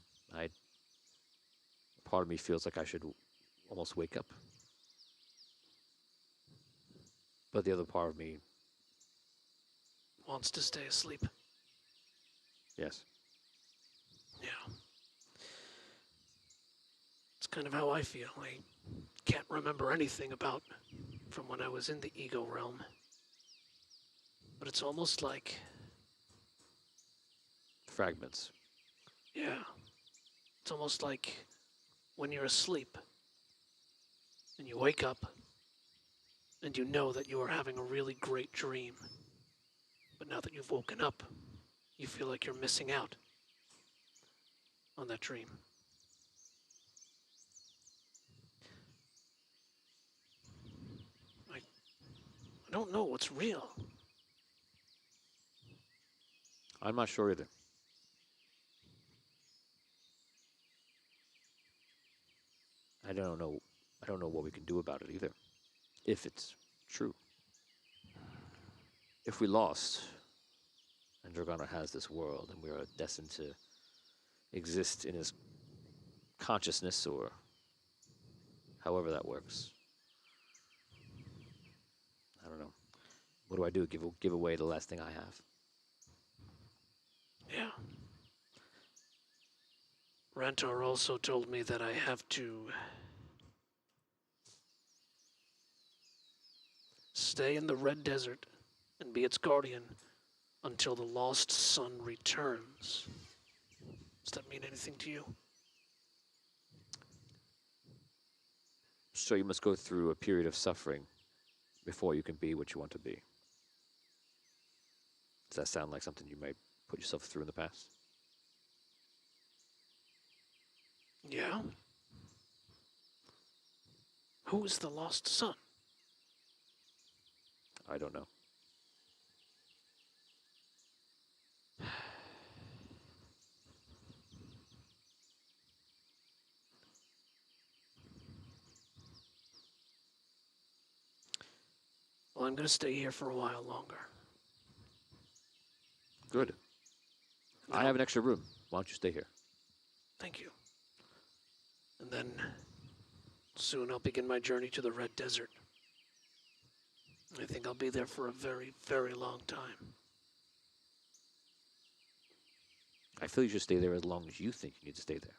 Part of me feels like I should almost wake up. But the other part of me, Wants to stay asleep. yes. Yeah. It's kind of how I feel. I can't remember anything about from when I was in the ego realm. But it's almost like, Fragments. yeah, it's almost like when you're asleep and you wake up and you know that you are having a really great dream. But now that you've woken up, you feel like you're missing out on that dream. I don't know what's real. I'm not sure either. I don't know what we can do about it either. If it's true. If we lost, and Dragana has this world, and we are destined to exist in his consciousness, or however that works. I don't know. What do I do? Give away the last thing I have? Yeah. Rantar also told me that I have to stay in the Red Desert and be its guardian until the lost son returns. Does that mean anything to you? So you must go through a period of suffering before you can be what you want to be. Does that sound like something you might put yourself through in the past? Yeah. Who is the lost son? I don't know. Well, I'm going to stay here for a while longer. Good. I have an extra room. Why don't you stay here? Thank you. And then soon I'll begin my journey to the Red Desert. I think I'll be there for a very, very long time. I feel you should stay there as long as you think you need to stay there.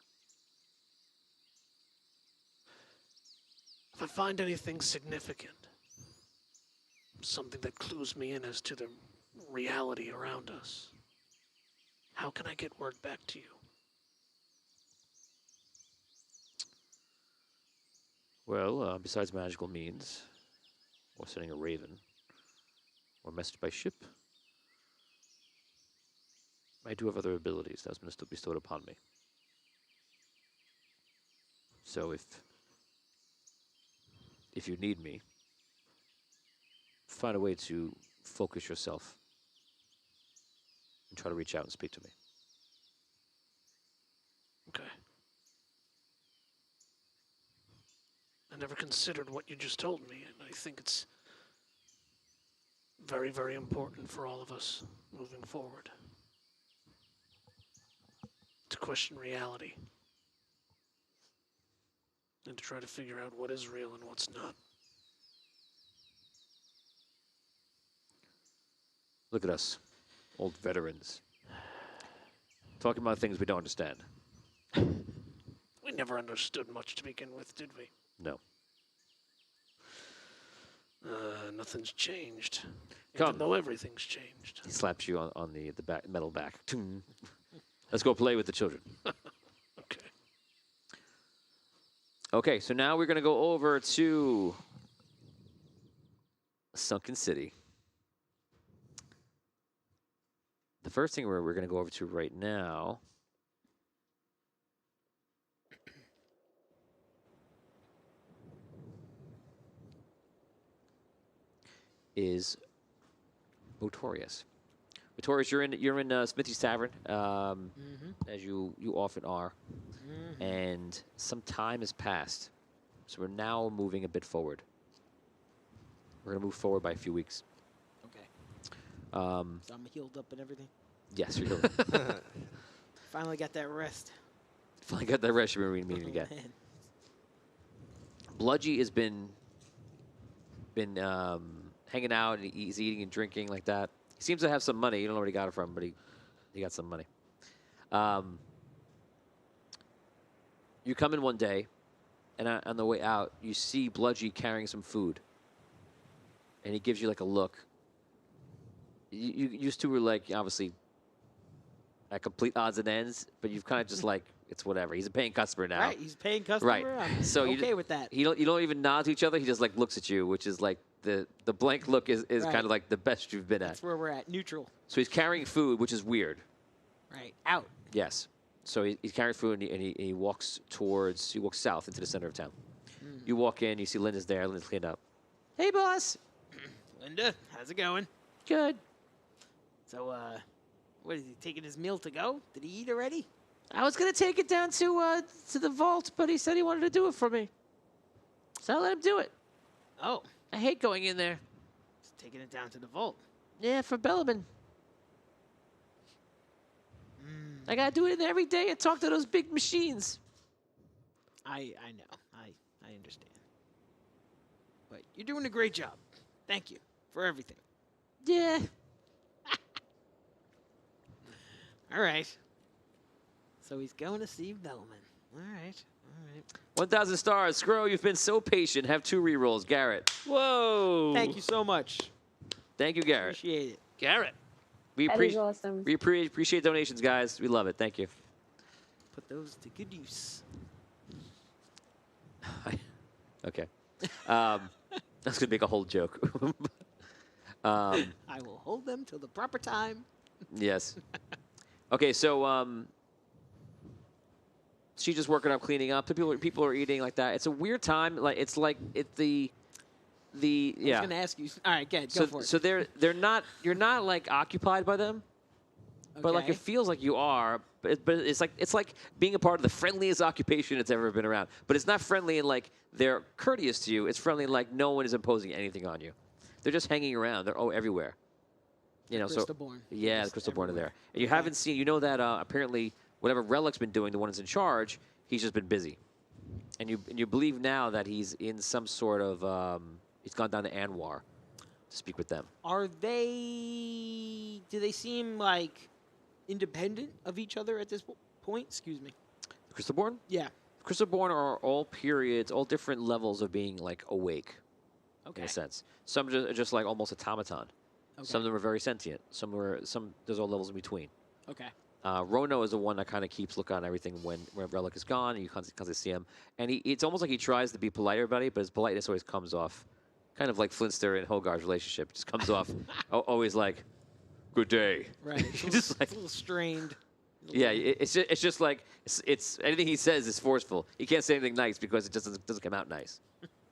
If I find anything significant, something that clues me in as to the reality around us, how can I get word back to you? Well, besides magical means, or sending a raven, or message by ship, I do have other abilities that's been bestowed upon me. So if you need me, find a way to focus yourself and try to reach out and speak to me. Okay. I never considered what you just told me, and I think it's very, very important for all of us moving forward. To question reality. And to try to figure out what is real and what's not. Look at us, old veterans, talking about things we don't understand. We never understood much to begin with, did we? No. Nothing's changed. Come. Even though everything's changed. He slaps you on the back, metal back. Toom. Let's go play with the children. Okay. Okay, so now we're going to go over to Sunken City. The first thing we're going to go over to right now is Botorius. Botorius, you're in Smithy's Tavern, as you often are, and some time has passed, so we're now moving a bit forward. We're gonna move forward by a few weeks. Okay. So I'm healed up and everything. Yes, you're going. Finally got that rest. Finally got that rest. You've been meeting again. Man. Bludgy has been hanging out, and he's eating and drinking like that. He seems to have some money. You don't know where he got it from, but he got some money. You come in one day, and on the way out, you see Bludgy carrying some food, and he gives you like a look. You used to were like obviously at complete odds and ends, but you've kind of just like it's whatever. He's a paying customer now. Right, he's paying customer. Right. I'm So you okay with that. You don't even nod to each other. He just like looks at you, which is like the blank look is Right. kind of like the best you've been at. That's where we're at. Neutral. So he's carrying food, which is weird. Right. Out. Yes. So he's carrying food and he walks south into the center of town. You walk in, you see Linda's there. Linda's cleaned up. Hey, boss. Linda, how's it going? Good. So, what is he taking his meal to go? Did he eat already? I was gonna take it down to the vault, but he said he wanted to do it for me, so I let him do it. Oh, I hate going in there. he's taking it down to the vault. Yeah, for Bellaman. I gotta do it in there every day and talk to those big machines. I know. I understand. But you're doing a great job. Thank you for everything. Yeah. All right. So he's going to see Bellman. All right. 1,000 stars. Scro, you've been so patient. Have 2 rerolls. Garrett. Whoa. Thank you so much. Thank you, Garrett. Appreciate it. Garrett. We That is appreciate awesome. appreciate donations, guys. We love it. Thank you. Put those to good use. Okay. I was gonna make a whole joke. I will hold them till the proper time. Yes. Okay, so she's just working up, cleaning up. People are eating like that. It's a weird time. Like it's the I was yeah. going to ask you. All right, go So for it. so they're not you're not like occupied by them, but like Okay. it feels like you are. But it's like being a part of the friendliest occupation it's ever been around. But it's not friendly in like they're courteous to you. It's friendly in like no one is imposing anything on you. They're just hanging around. They're everywhere. You know, so Crystalborn. yeah, the Just Crystalborn are everywhere. there. And you haven't seen. You know that apparently whatever Relic's been doing, the one that's in charge, he's just been busy. And you believe now that he's in some sort of he's gone down to Anwar to speak with them. Are they? Do they seem like independent of each other at this point? Excuse me. The Crystalborn? Yeah. Crystalborn are all periods, all different levels of being like awake, Okay. in a sense. Some are just like almost automaton. Okay. Some of them are very sentient. There's all levels in between. Okay. Rono is the one that kind of keeps look on everything when Relic is gone, and you constantly see him. And it's almost like he tries to be polite to everybody, but his politeness always comes off, kind of like Flinster and Hogarth's relationship. It just comes off always like, "Good day." Right. It's, Just like- it's a little strained. Yeah, it's just like it's anything he says is forceful. He can't say anything nice because it just doesn't come out nice,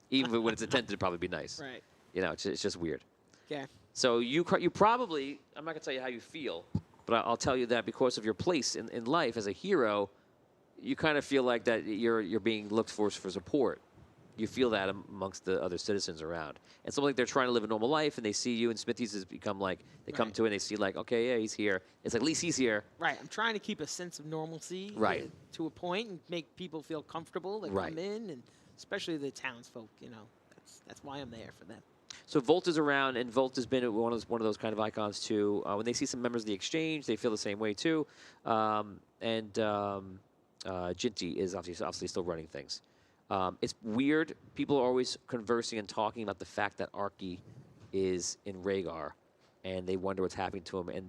even when it's intended to probably be nice. Right. You know, it's just weird. Okay. So you probably, I'm not gonna tell you how you feel, but I'll tell you that because of your place in life as a hero, you kind of feel like that you're being looked for support. You feel that amongst the other citizens around. And something like they're trying to live a normal life, and they see you, and Smithies has become like, they come Right. to it, and they see like, okay, yeah, he's here. It's like, at least he's here. Right. I'm trying to keep a sense of normalcy. Right. To a point and make people feel comfortable that Right. come in, and especially the townsfolk. You know, that's why I'm there for them. So Volt is around, and Volt has been one of those kind of icons too. When they see some members of the exchange, they feel the same way too. Jinty is obviously still running things. It's weird. People are always conversing and talking about the fact that Arky is in Rhaegar, and they wonder what's happening to him. And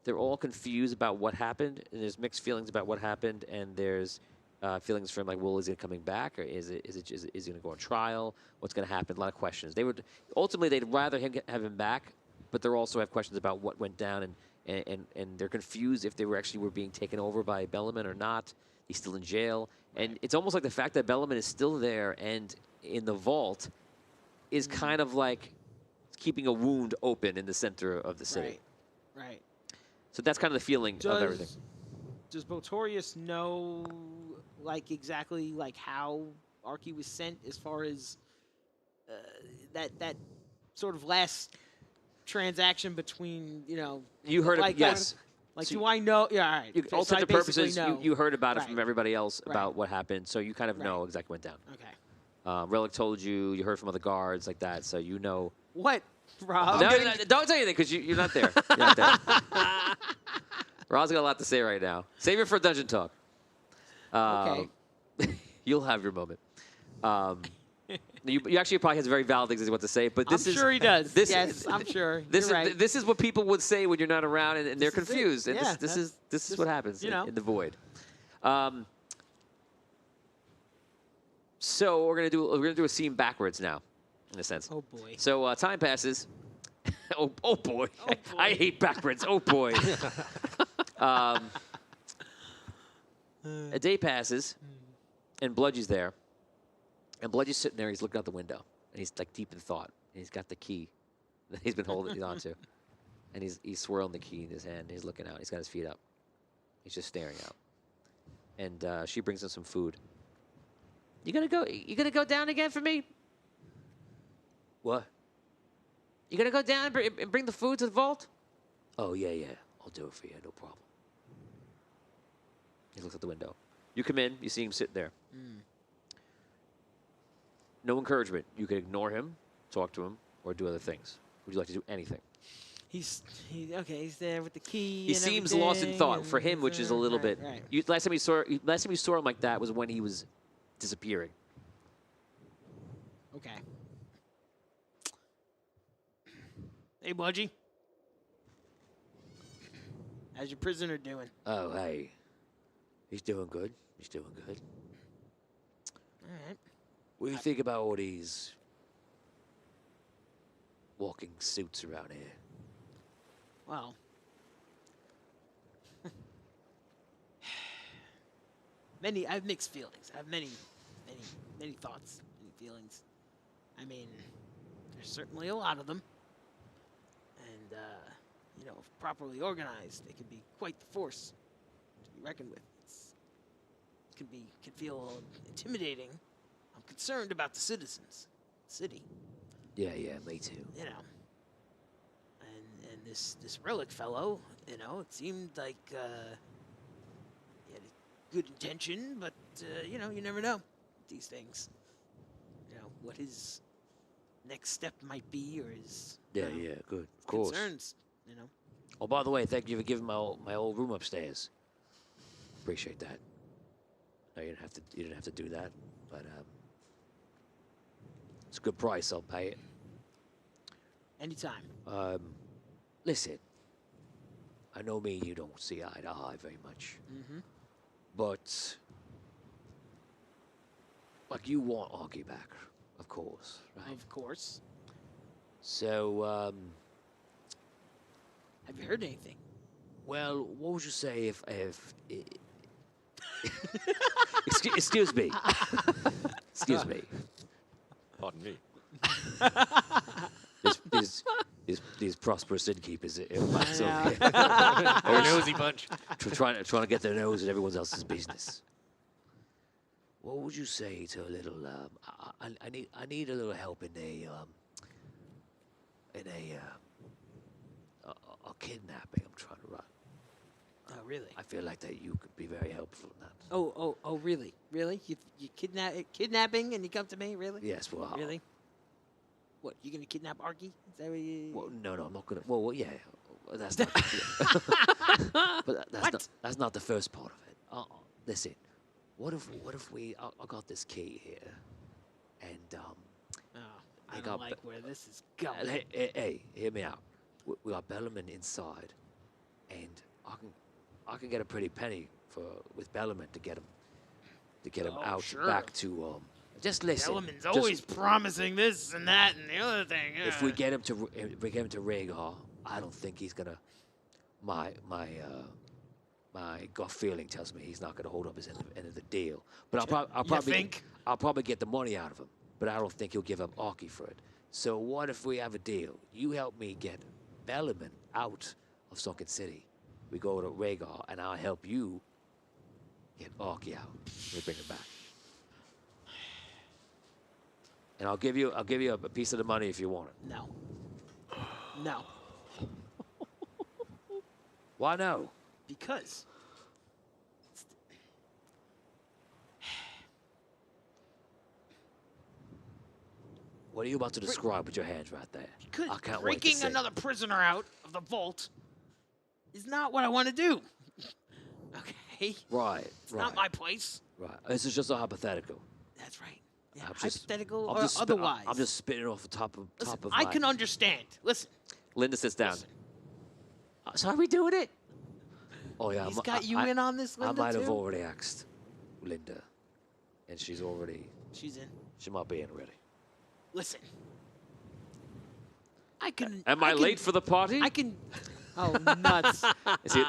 they're all confused about what happened, and there's mixed feelings about what happened. And there's feelings from like, well, is it coming back, or is it going to go on trial? What's going to happen? A lot of questions. Ultimately they'd rather have him back, but they also have questions about what went down, and they're confused if they were being taken over by Bellaman or not. He's still in jail. And it's almost like the fact that Bellaman is still there and in the vault is kind of like keeping a wound open in the center of the city. Right. So that's kind of the feeling of everything. Does Botorius know, like, exactly, like, how Arky was sent as far as that sort of last transaction between, you know... You heard like, it, yes. Like, So do I know? Yeah, all right. You, So all I intents and basically purposes, know. you heard about it Right. from everybody else Right. about what happened, so you kind of know Right. exactly what went down. Okay. Relic told you, you heard from other guards like that, so you know. What, Rob? No, don't say anything because you're not there. You're not there. Rob's got a lot to say right now. Save it for Dungeon Talk. Okay. You'll have your moment. You actually probably has very valid things what to say, but this I'm is sure he does. This, Yes, I'm sure. This You're is right. this is what people would say when you're not around and they're This is it. confused. And Yeah, this is that's what happens you know. in the void. So we're gonna do a scene backwards now, in a sense. Oh, boy. So time passes. oh boy. Oh, boy. I hate backwards. Oh boy. A day passes, and Bludgy's there. And Bludgy's sitting there. He's looking out the window, and he's like deep in thought. And he's got the key that he's been holding onto, and he's swirling the key in his hand. And he's looking out. He's got his feet up. He's just staring out. And she brings him some food. You gonna go down again for me? What? You gonna go down and bring the food to the vault? Oh yeah. I'll do it for you. No problem. He looks out the window. You come in. You see him sitting there. No encouragement. You can ignore him, talk to him, or do other things. Would you like to do anything? He's there with the key. He and seems lost in thought. everything, For him, and which he's, is a little right, bit. right. Last time you saw him like that was when he was disappearing. Okay. Hey, Budgie. How's your prisoner doing? Oh, hey. He's doing good. He's doing good. All right. What do you think about all these walking suits around here? Well. I have mixed feelings. I have many thoughts, many feelings. I mean, there's certainly a lot of them. And, if properly organized, they can be quite the force to be reckoned with. Can feel intimidating. I'm concerned about the citizens, city. Yeah, me too. And this relic fellow, it seemed like he had a good intention, but you never know with these things. What his next step might be, or his Yeah, good. Of course. concerns. Oh, by the way, thank you for giving my old room upstairs. Appreciate that. No, you didn't have to do that, but it's a good price. I'll pay it. Anytime. Listen, I know me and you don't see eye to eye very much, Mm-hmm. but like you want Arky back, of course, right? Of course. So, Have you heard anything? well, what would you say if excuse me, excuse me. Pardon me. These prosperous innkeepers over here. They're a nosy bunch. trying to get their nose in everyone else's business. What would you say to a little? I need a little help in a kidnapping I'm trying to run. Oh, really? I feel like that you could be very helpful in that. Oh, really? Really? You kidnapping and you come to me? Really? Yes, well, Really? What? You gonna kidnap Arky? Is that what you? Well, no, I'm not gonna. Well, yeah, that's not. But that's not the first part of it. Listen, what if we? I got this key here, and Oh, I I don't got like where this is going. hey, hear me out. We got Bellarmine inside, and I can get a pretty penny with Bellarmine to get him Oh, out sure. back to Just listen. Ellaman's just- always promising this and that and the other thing. If we get him to Rhaegar, I don't think he's gonna. My gut feeling tells me he's not gonna hold up his end of the deal. But I'll probably get the money out of him. But I don't think he'll give up Arky for it. So what if we have a deal? You help me get Bellarmine out of Sunken City. We go to Rhaegar, and I'll help you get Arky out. We bring him back. And I'll give you a piece of the money if you want it. No. No. Why no? Because. What are you about to describe with your hands right there? Because I can't wait to breaking see. another prisoner out of the vault is not what I want to do. Okay? Right, It's not my place. right. This is just a hypothetical. That's right. Yeah, I'm just- hypothetical I'm or just spit- otherwise. I'm just spitting off the top of Listen, my. I can understand. Listen. Linda sits down. Listen. So are we doing it? Oh yeah, He's got you in on this, Linda, I might have too? already asked Linda, and she's already. She's in. She might be in already. Listen. I can. Am I late for the party? I can. Oh, nuts. Is it-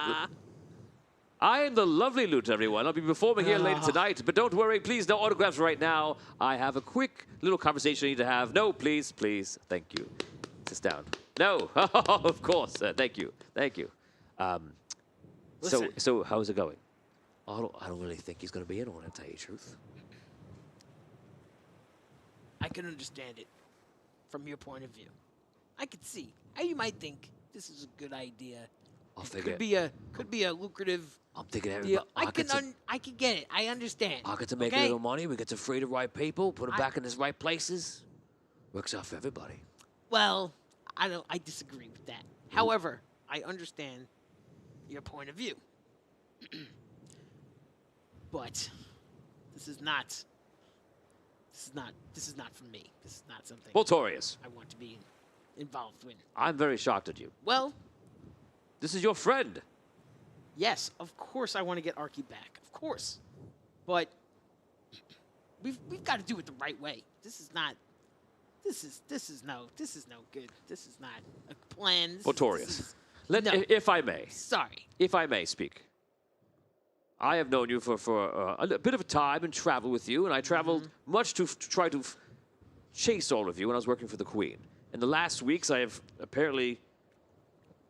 I am the lovely Lute, everyone. I'll be performing here later tonight, but don't worry, please, no autographs right now. I have a quick little conversation I need to have. No, please, thank you. Sit down. No, of course, thank you. Listen. So how's it going? I don't really think he's going to be in on it, to tell you the truth. I can understand it from your point of view. I could see how you might think this is a good idea. I It figure. could be a lucrative I'm thinking deal. everybody. I can get it. I understand. I get to make a okay? little money. We get to free the right people, put them I- back in the right places. Works out for everybody. Well, I disagree with that. However, I understand your point of view. But this is not for me. This is not something Voltorius, I want to be involved with. I'm very shocked at you. Well, This is your friend. yes, of course I want to get Arky back. Of course. But we've got to do it the right way. This is no good. This is not a plan. Voltorius, No. if I may. Sorry. If I may speak, I have known you for a bit of a time and traveled with you, and I traveled much to try to chase all of you when I was working for the Queen. In the last weeks, I have apparently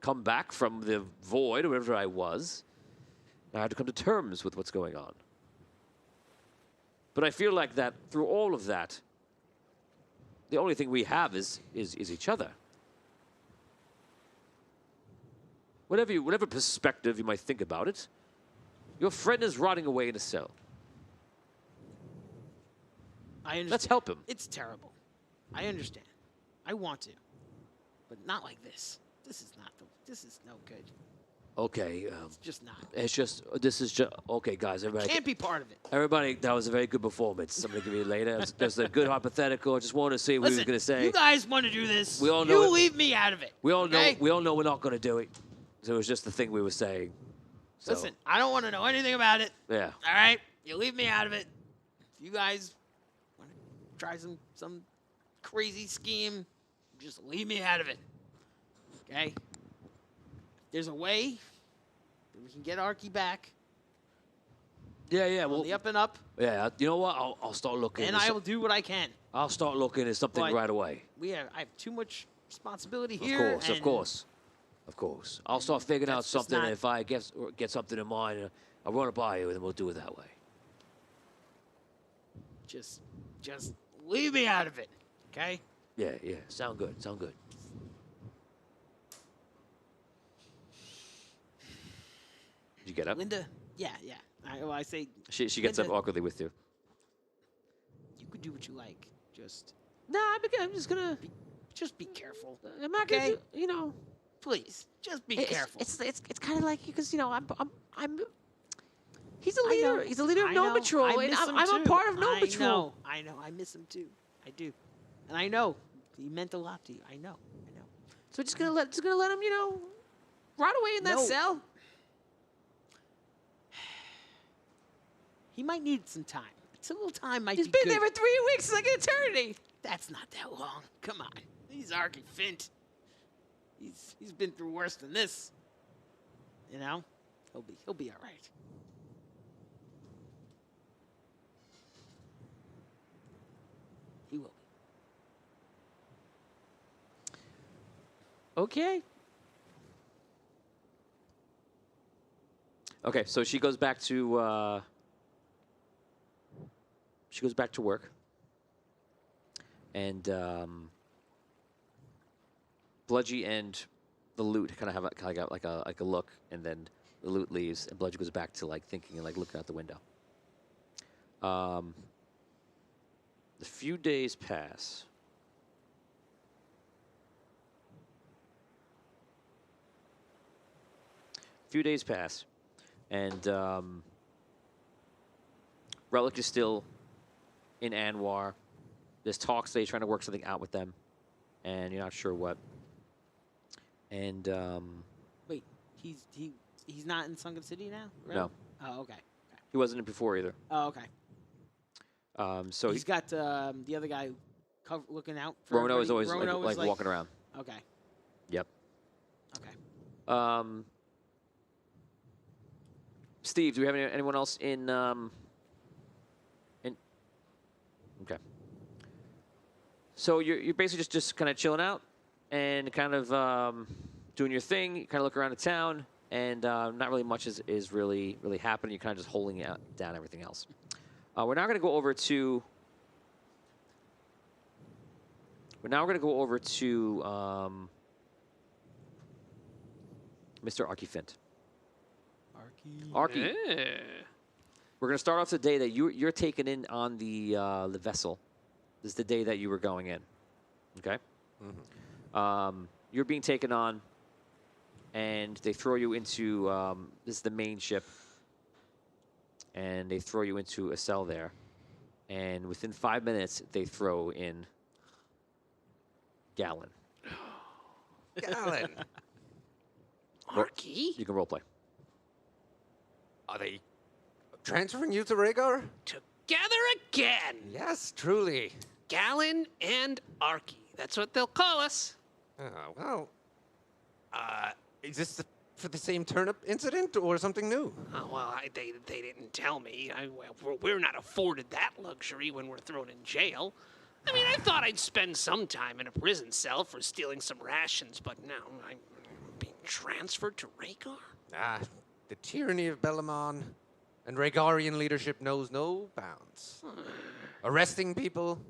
come back from the void, or wherever I was. I had to come to terms with what's going on. But I feel like that through all of that, the only thing we have is each other. Whatever perspective you might think about it, your friend is rotting away in a cell. I understand. Let's help him. It's terrible. I understand. I want to. But not like this. This is no good. Okay, It's just not. this is just, okay, guys, everybody. Can't be part of it. Everybody, that was a very good performance. Somebody give me later. That's a good hypothetical. I just wanted to see what he was Listen, going to say. you guys want to do this. We all know You it. leave me out of it. We all know. okay? We all know we're not going to do it. So it was just the thing we were saying. So, Listen, I don't want to know anything about it. yeah. All right? You leave me out of it. If you guys want to try some crazy scheme, just leave me out of it. Okay? There's a way that we can get Arky back Yeah. on Well, the up and up, yeah. You know what? I'll start looking. and at I will do what I can. I'll start looking at something But- right away. I have too much responsibility here. Of and course. I'll start figuring out that's just something. not- If I get something in mind, I'll run it by you, and then we'll do it that way. Just leave me out of it. Okay? Yeah. Sound good. Did you get up? Linda, yeah. I say She gets up Linda- awkwardly with you. you could do what you like. Just No, I'm just gonna. be careful. I'm not Okay. gonna. You know. Please, just be It's- careful. It's kind of like because I'm. He's a I leader. know, He's a leader of I No know, Patrol, I and miss him I'm a too. part of No Patrol. I know. I miss him too. I do, and I know he meant a lot to you. I know. So we're just gonna let him, rot away in that No. cell. He might need some time. A little time might He's be been good. there for 3 weeks. It's like an eternity. That's not that long. Come on. He's Arky Fint. He's been through worse than this. You know? He'll be all right. He will be. Okay. Okay, so she goes back to work, and Bludgy and the Loot kind of have like a look, and then the Loot leaves, and Bludgy goes back to like thinking and like looking out the window. A few days pass. And Relic is still in Anwar. There's talks that he's trying to work something out with them, and you're not sure what. And Wait, he's not in Sunken City now? Right? No. Oh, okay. he wasn't in before either. Oh, okay. So He's got the other guy looking out for Rono is everybody. always Rono like is walking around. Okay. Yep. Okay. Steve, do we have anyone else in? Okay. So you're basically just kind of chilling out and kind of doing your thing. You kind of look around the town, and not really much is really happening. You're kind of just holding down everything else. We're now going to go over to. Mr. Arky Fint. Arky. Yeah. We're going to start off the day that you're taken in on the vessel. This is the day that you were going in. Okay? You're being taken on and they throw you into this is the main ship, and they throw you into a cell there, and within 5 minutes they throw in Gallon. Galen, Arky? You can roleplay. are they transferring you to Rhaegar? Together again! Yes, truly. Gallon and Arky. That's what they'll call us. Well, is this for the same turnip incident or something new? Oh, well, they didn't tell me. We're not afforded that luxury when we're thrown in jail. I mean, I thought I'd spend some time in a prison cell for stealing some rations, but now I'm being transferred to Rhaegar? The tyranny of Bellamon and Rhaegarian leadership knows no bounds. Arresting people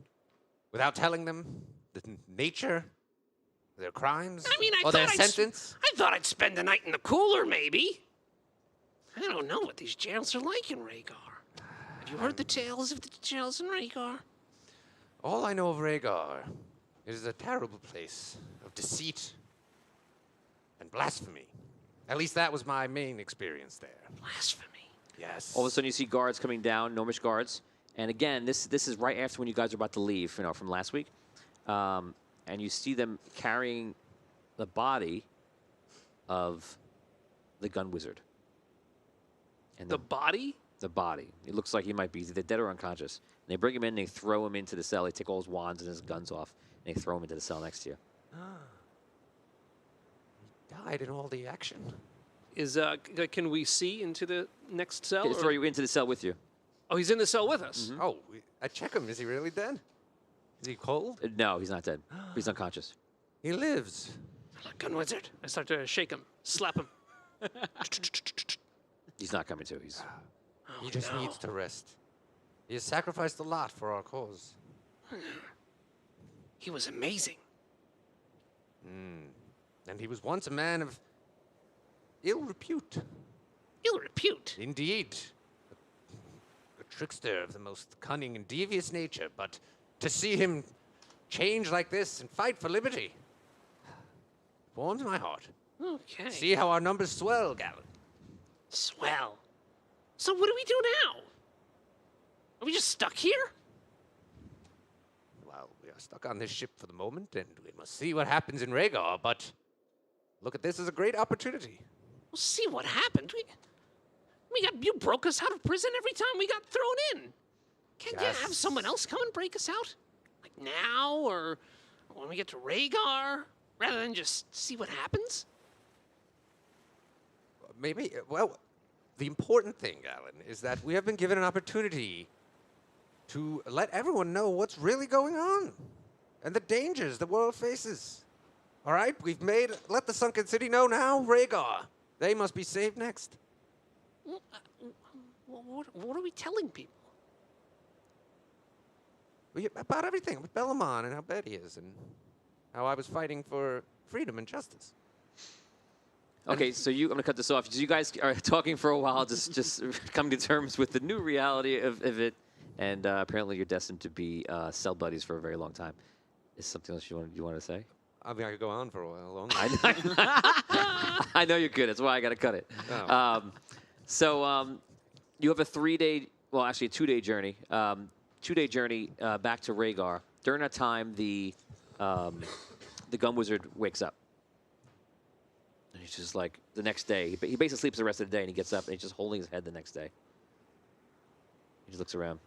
without telling them the nature of their crimes I mean, or their sentence. I thought I'd spend the night in the cooler, maybe. I don't know what these jails are like in Rhaegar. Have you heard the tales of the jails in Rhaegar? All I know of Rhaegar is a terrible place of deceit and blasphemy. At least that was my main experience there. Blasphemy. Yes. All of a sudden, you see guards coming down, gnomish guards. And again, this is right after when you guys are about to leave, from last week. And you see them carrying the body of the gun wizard. And The body? the body. It looks like he might be either dead or unconscious. And they bring him in, they throw him into the cell. They take all his wands and his guns off, and they throw him into the cell next to you. He died in all the action. Can we see into the next cell? They or- throw you into the cell with you. Oh, he's in the cell with us. Oh, I check him. Is he really dead? Is he cold? No, he's not dead. He's unconscious. He lives. Gun wizard. I start to shake him, slap him. He's not coming to. He's He just needs to rest. He has sacrificed a lot for our cause. He was amazing. And he was once a man of ill repute. Ill repute. Indeed. A trickster of the most cunning and devious nature, but to see him change like this and fight for liberty warms my heart. Okay. See how our numbers swell, Galen. Swell. So what do we do now? Are we just stuck here? Well, we are stuck on this ship for the moment, and we must see what happens in Rhaegar, but look at this as a great opportunity. We'll see what happened. You broke us out of prison every time we got thrown in. Can't you have someone else come and break us out? Like now, or when we get to Rhaegar, rather than just see what happens? Maybe, well, the important thing, Alan, is that we have been given an opportunity to let everyone know what's really going on and the dangers the world faces. All right, let the sunken city know now, Rhaegar. They must be saved next. What are we telling people? About everything, with Bellamon and how bad he is and how I was fighting for freedom and justice. Okay, so I'm gonna cut this off. So you guys are talking for a while, just coming to terms with the new reality of it, and apparently you're destined to be cell buddies for a very long time. Is something else you want to say? I mean, I could go on for a while longer. I know you're good. That's why I got to cut it. Oh. You have a 3-day, well, actually a 2-day journey. 2-day journey back to Rhaegar. During that time, the gun wizard wakes up. And he's just like, the next day, he basically sleeps the rest of the day, and he gets up, and he's just holding his head the next day. He just looks around.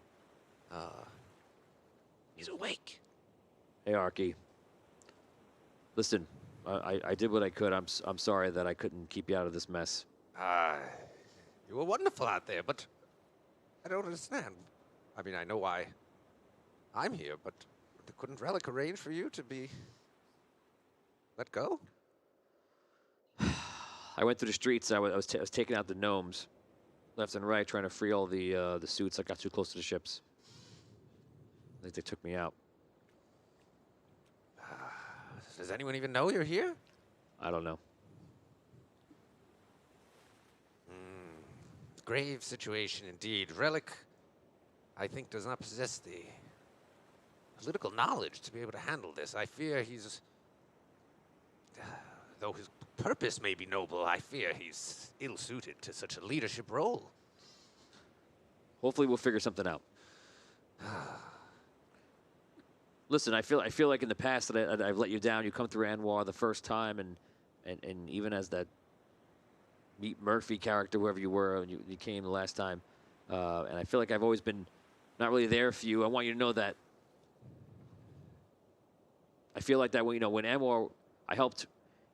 He's awake. Hey, Arky. Listen, I did what I could. I'm sorry that I couldn't keep you out of this mess. You were wonderful out there, but I don't understand. I mean, I know why I'm here, but couldn't Relic arrange for you to be let go? I went through the streets. I was taking out the gnomes, left and right, trying to free all the suits. I got too close to the ships. I think they took me out. Does anyone even know you're here? I don't know. Grave situation indeed. Relic, I think, does not possess the political knowledge to be able to handle this. I fear he's though his purpose may be noble, I fear he's ill-suited to such a leadership role. Hopefully we'll figure something out. Listen, I feel like in the past that I've let you down. You come through Anwar the first time, and even as that Meet Murphy character, whoever you were, when you came the last time, and I feel like I've always been not really there for you. I want you to know that. I feel like that when Anwar, I helped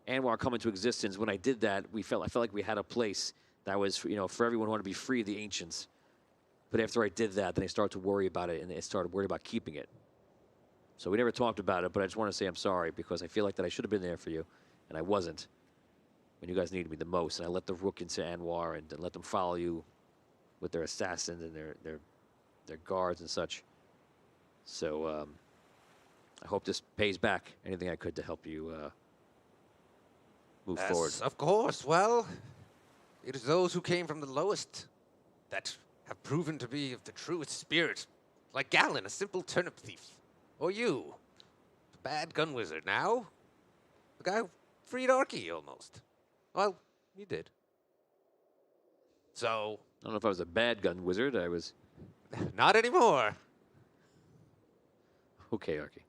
Anwar come into existence. When I did that, I felt like we had a place that was for everyone who wanted to be free of the ancients. But after I did that, then I started to worry about it, and I started worrying about keeping it. So we never talked about it, but I just want to say I'm sorry because I feel like that I should have been there for you, and I wasn't when you guys needed me the most. And I let the Rook into Anwar and let them follow you with their assassins and their guards and such. So I hope this pays back anything I could to help you move forward. Yes, of course. Well, it is those who came from the lowest that have proven to be of the truest spirit, like Galen, a simple turnip thief. Or you, the bad gun wizard now. The guy who freed Arky almost. Well, he did. So. I don't know if I was a bad gun wizard. I was. Not anymore. Okay, Arky.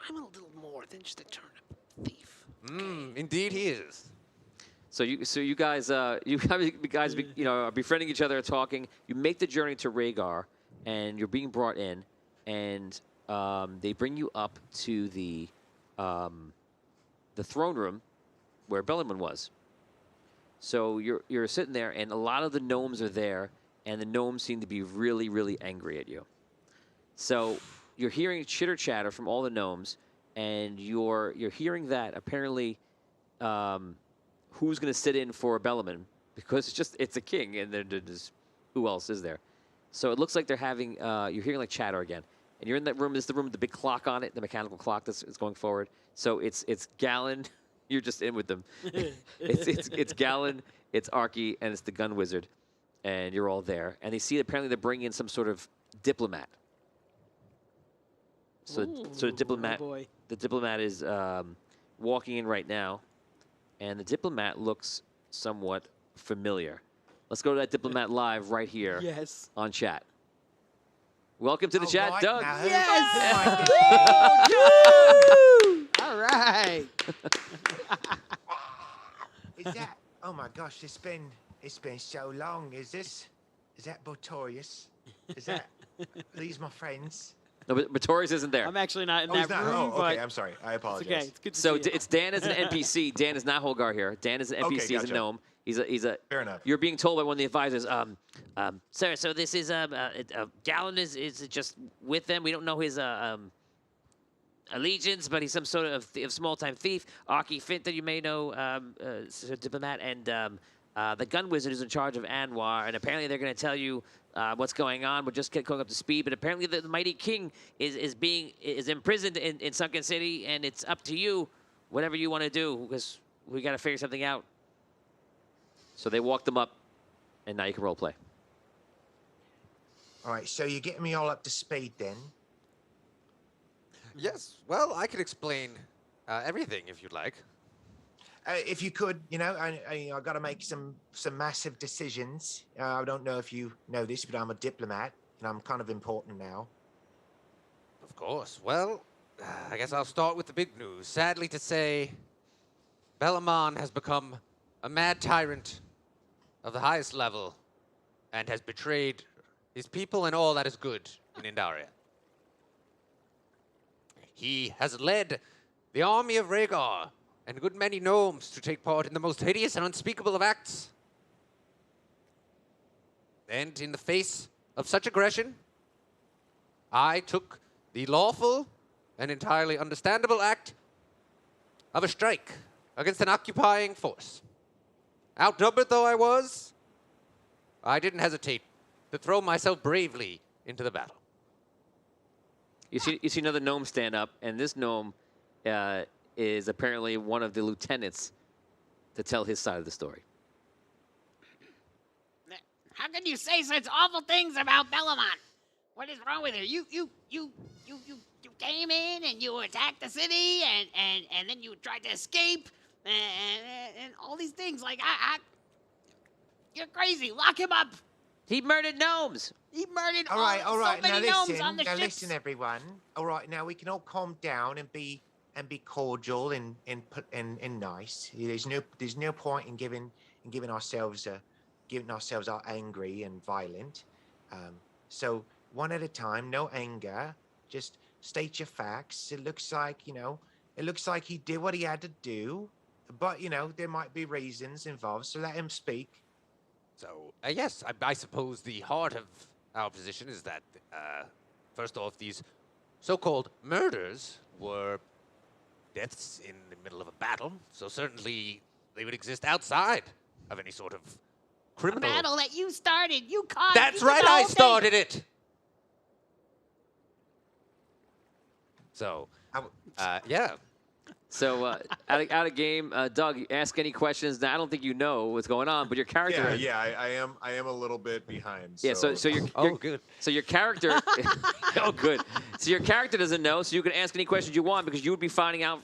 I'm a little more than just a turnip thief. Indeed he is. So you guys are befriending each other, talking. You make the journey to Rhaegar, and you're being brought in. And they bring you up to the throne room where Bellarmine was. So you're sitting there, and a lot of the gnomes are there, and the gnomes seem to be really, really angry at you. So you're hearing chitter chatter from all the gnomes, and you're hearing that apparently who's going to sit in for Bellarmine, because it's a king, and there's who else is there? So it looks like they're having you're hearing like chatter again. And you're in that room. This is the room with the big clock on it, the mechanical clock that's going forward. So it's Galen. You're just in with them. it's Galen, it's Arky, and it's the gun wizard, and you're all there. And they see apparently they're bringing in some sort of diplomat. So the diplomat, the diplomat is walking in right now, and the diplomat looks somewhat familiar. Let's go to that diplomat live right here. Yes. On chat. Welcome to the chat, right, Doug. now, Yes! All right. Is that? Oh my gosh! It's been so long. Is that Botorius? Is that? Are these my friends? No, but Torres isn't there. I'm actually not in he's that not. room, Oh, but okay. I'm sorry. I it's apologize. okay. It's good to So see you. it's Dan as an NPC. Dan is not Holgar here. Dan is an NPC. Okay, He's a gotcha. gnome. He's a. Fair enough. You're being told by one of the advisors, sir. So this is Galen is just with them. We don't know his allegiance, but he's some sort of small-time thief. Arky Finta, you may know, diplomat, and the gun wizard is in charge of Anwar. And apparently they're going to tell you what's going on. We're just going up to speed. But apparently the mighty king is imprisoned in Sunken City, and it's up to you, whatever you want to do, because we got to figure something out. So they walked them up, and now you can role play. All right. So you're getting me all up to speed then. Yes. Well, I could explain everything if you'd like. If you could, I got to make some massive decisions. I don't know if you know this, but I'm a diplomat, and I'm kind of important now. Of course. Well, I guess I'll start with the big news. Sadly to say, Bellarmine has become a mad tyrant of the highest level and has betrayed his people and all that is good in Indaria. He has led the army of Rhaegar and a good many gnomes to take part in the most hideous and unspeakable of acts. And in the face of such aggression, I took the lawful and entirely understandable act of a strike against an occupying force. Outnumbered though I was, I didn't hesitate to throw myself bravely into the battle. You see another gnome stand up, and this gnome is apparently one of the lieutenants to tell his side of the story. How can you say such awful things about Bellarmine? What is wrong with you? You came came in and you attacked the city and then you tried to escape and all these things. Like, you're crazy. Lock him up. He murdered gnomes. He murdered All right. so Now many gnomes listen. on the Now ships. listen, everyone. All right. Now we can all calm down and be cordial and nice. There's no point in giving ourselves our angry and violent. So one at a time. No anger. Just state your facts. It looks like he did what he had to do, but there might be reasons involved. So let him speak. So, yes, I suppose the heart of our position is that, first off, these so-called murders were deaths in the middle of a battle, so certainly they would exist outside of any sort of A criminal... battle that you started. You caused. That's you did right, the I whole thing. started it! So, yeah. So out of game, Doug, ask any questions. Now I don't think you know what's going on, but your character. Yeah, I am a little bit behind. Yeah. So your Good. So your character. Oh, good. So your character doesn't know, so you can ask any questions you want because you would be finding out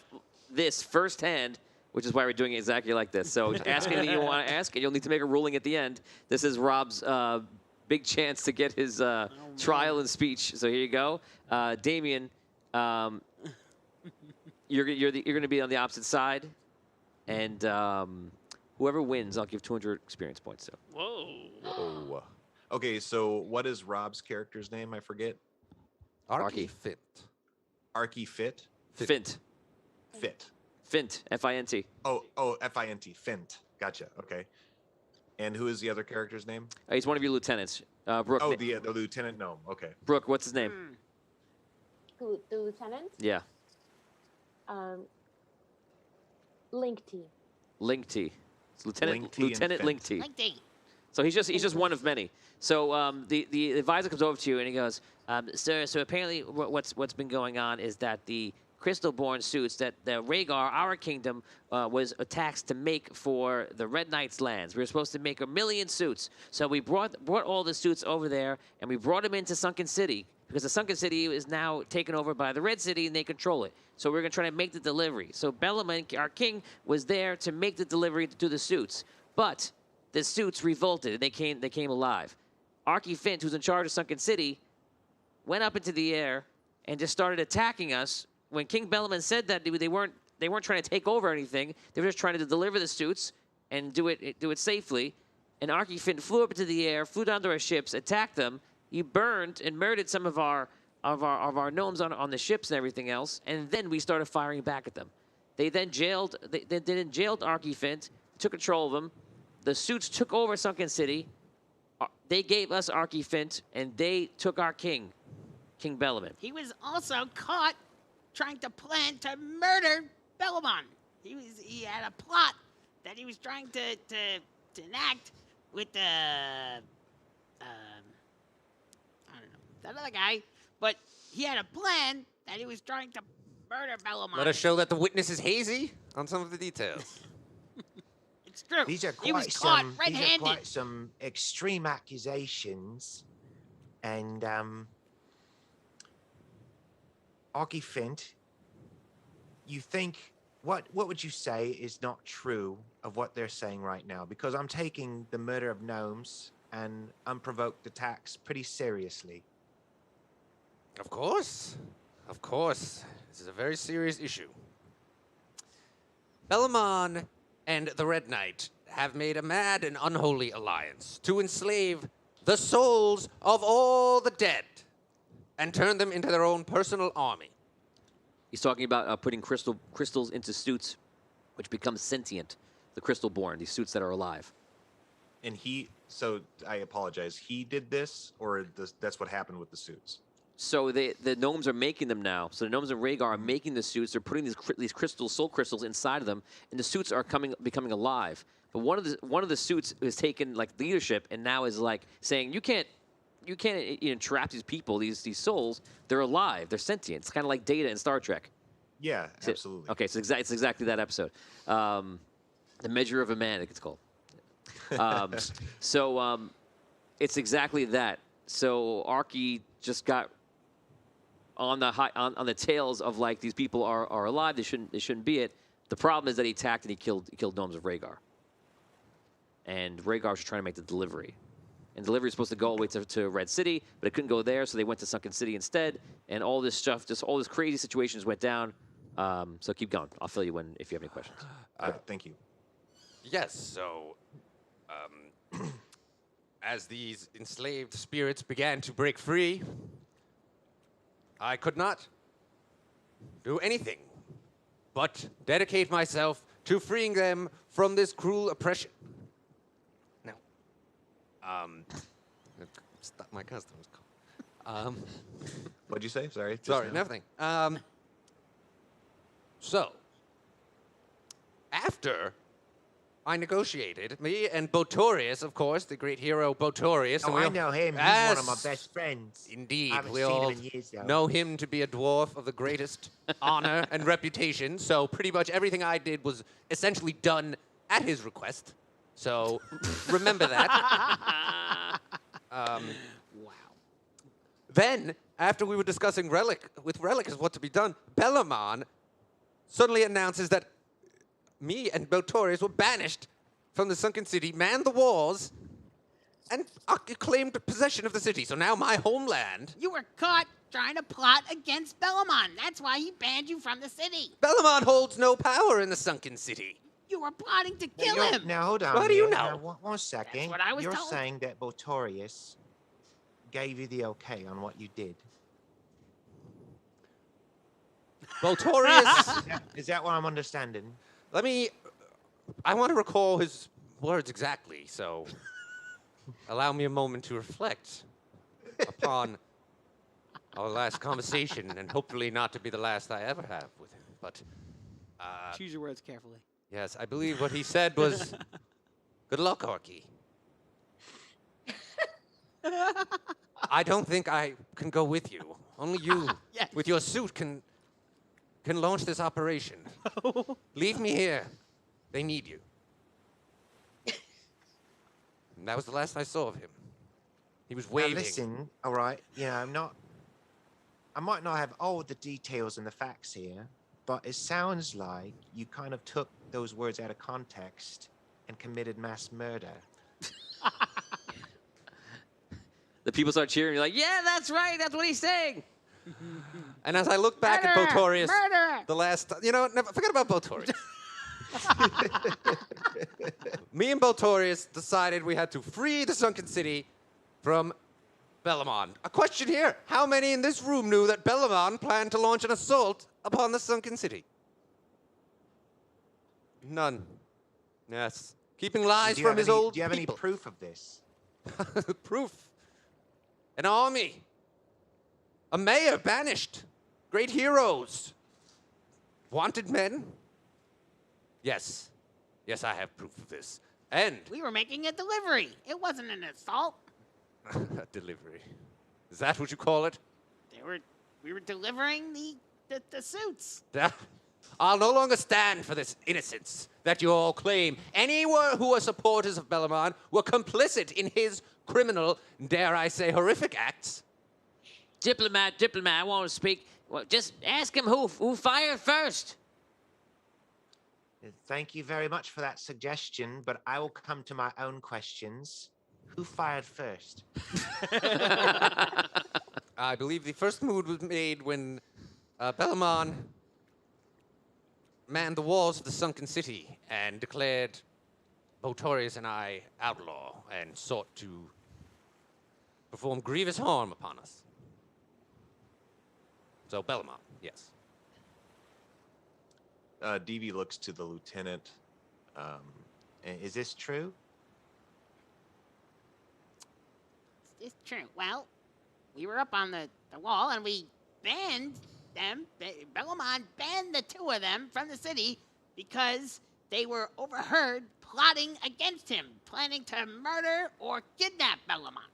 this firsthand, which is why we're doing it exactly like this. So ask anything you want to ask, and you'll need to make a ruling at the end. This is Rob's big chance to get his trial and speech. So here you go, Damien. You're going to be on the opposite side, and whoever wins, I'll give 200 experience points. So. Whoa. Oh. Okay, so what is Rob's character's name? I forget. Arky Fit. Arky Fit. Fint. Fit. F-I-N-T. Oh, F-I-N-T. Fint. Gotcha. Okay. And who is the other character's name? He's one of your lieutenants. Brooke. Oh, the lieutenant gnome. Okay. Brooke, what's his name? Who, the lieutenant? Yeah. Link T. Link T. It's Lieutenant Link T and Lieutenant Fint. Link T. Like they. So he's just one of many. So the advisor comes over to you and he goes, sir. So apparently what's been going on is that the crystal-born suits that the Rhaegar, our kingdom, was taxed to make for the Red Knight's lands. We were supposed to make 1 million suits. So we brought all the suits over there and we brought them into Sunken City because the Sunken City is now taken over by the Red City and they control it. So we're going to try to make the delivery. So Bellaman, our king, was there to make the delivery to the suits. But the suits revolted and they came alive. Arky Fint, who's in charge of Sunken City, went up into the air and just started attacking us. When King Bellaman said that they weren't trying to take over anything, they were just trying to deliver the suits and do it safely. And Arky Fint flew up into the air, flew down to our ships, attacked them. He burned and murdered some of our gnomes on the ships and everything else. And then we started firing back at them. They then jailed Arky Fint, took control of him. The suits took over Sunken City. They gave us Arky Fint, and they took our king, King Bellaman. He was also caught trying to plan to murder Bellaman. He had a plot that he was trying to enact with I don't know, that other guy, but he had a plan that he was trying to murder Bellaman. Let us show that the witness is hazy on some of the details. It's true. These are he was quite caught some. red-handed. These are quite some extreme accusations, and Arky Fint, you think what would you say is not true of what they're saying right now? Because I'm taking the murder of gnomes and unprovoked attacks pretty seriously. Of course. Of course. This is a very serious issue. Bellaman and the Red Knight have made a mad and unholy alliance to enslave the souls of all the dead and turn them into their own personal army. He's talking about putting crystals into suits, which become sentient. The crystal-born, these suits that are alive. And so I apologize. He did this, or that's what happened with the suits? So the gnomes are making them now. So the gnomes and Rhaegar are making the suits. They're putting these crystals, soul crystals, inside of them, and the suits are becoming alive. But one of the suits has taken like leadership, and now is like saying, you can't trap these people, these souls. They're alive. They're sentient. It's kind of like Data in Star Trek. Yeah, absolutely. Okay, so it's exactly that episode. The Measure of a Man, I think it's called. It's exactly that. So Arky just got on the tails of like these people are alive. They shouldn't be it. The problem is that he attacked and he killed gnomes of Rhaegar. And Rhaegar was trying to make the delivery. And delivery was supposed to go all the way to Red City, but it couldn't go there, so they went to Sunken City instead. And all this stuff, just all these crazy situations went down. So keep going. I'll fill you in if you have any questions. Thank you. Yes, so as these enslaved spirits began to break free, I could not do anything but dedicate myself to freeing them from this cruel oppression. Now, stop my customer's call. What'd you say? Sorry. just Sorry, now. nothing. So, after I negotiated, me and Botorius, of course, the great hero Botorius. Oh, and I know him. He's one of my Yes. best friends. Indeed, I haven't we seen all him in years, though. know him to be a dwarf of the greatest honor and reputation. So pretty much everything I did was essentially done at his request. So remember that. Wow. Then, after we were discussing Relic as what to be done, Bellamon suddenly announces that me and Botorius were banished from the Sunken City, manned the walls, and claimed possession of the city. So now my homeland, You were caught trying to plot against Bellamon. That's why he banned you from the city. Bellamon holds no power in the Sunken City. You were plotting to Now, kill you're- him. Now, hold on. How do you here. know? Now, one second. what I was You're told. saying that Botorius gave you the okay on what you did. Botorius, Is that what I'm understanding? I want to recall his words exactly, so allow me a moment to reflect upon our last conversation, and hopefully not to be the last I ever have with him. But Choose your words carefully. yes, I believe what he said was, "Good luck, Arky." I don't think I can go with you. Only you, Yes. with your suit, can launch this operation. Leave me here. They need you. And that was the last I saw of him. He was Now, waving. listen, all right. I might not have all the details and the facts here, but it sounds like you kind of took those words out of context and committed mass murder. The people start cheering. You're like, yeah, that's right. That's what he's saying. And as I look back at Murder! Botorius, Murder! the last, never forget about Botorius. Me and Botorius decided we had to free the Sunken City from Bellamon. A question here. How many in this room knew that Bellamon planned to launch an assault upon the Sunken City? None. Yes. Keeping lies Do you from have his any- old Do you have people. any proof of this? Proof. An army. A mayor banished. Great heroes. Wanted men. Yes. Yes, I have proof of this. And We were making a delivery. It wasn't an assault. a delivery. Is that what you call it? We were delivering the suits. I'll no longer stand for this innocence that you all claim. Anyone who are supporters of Bellamon were complicit in his criminal, dare I say, horrific acts. Diplomat, I want to speak. Well, just ask him who fired first. Thank you very much for that suggestion, but I will come to my own questions. Who fired first? I believe the first move was made when Bellamon manned the walls of the Sunken City and declared Botorius and I outlaw and sought to perform grievous harm upon us. So Bellamon, yes. DV looks to the lieutenant. Is this true? It's true. Well, we were up on the wall and we banned them. Bellamon banned the two of them from the city because they were overheard plotting against him, planning to murder or kidnap Bellamon.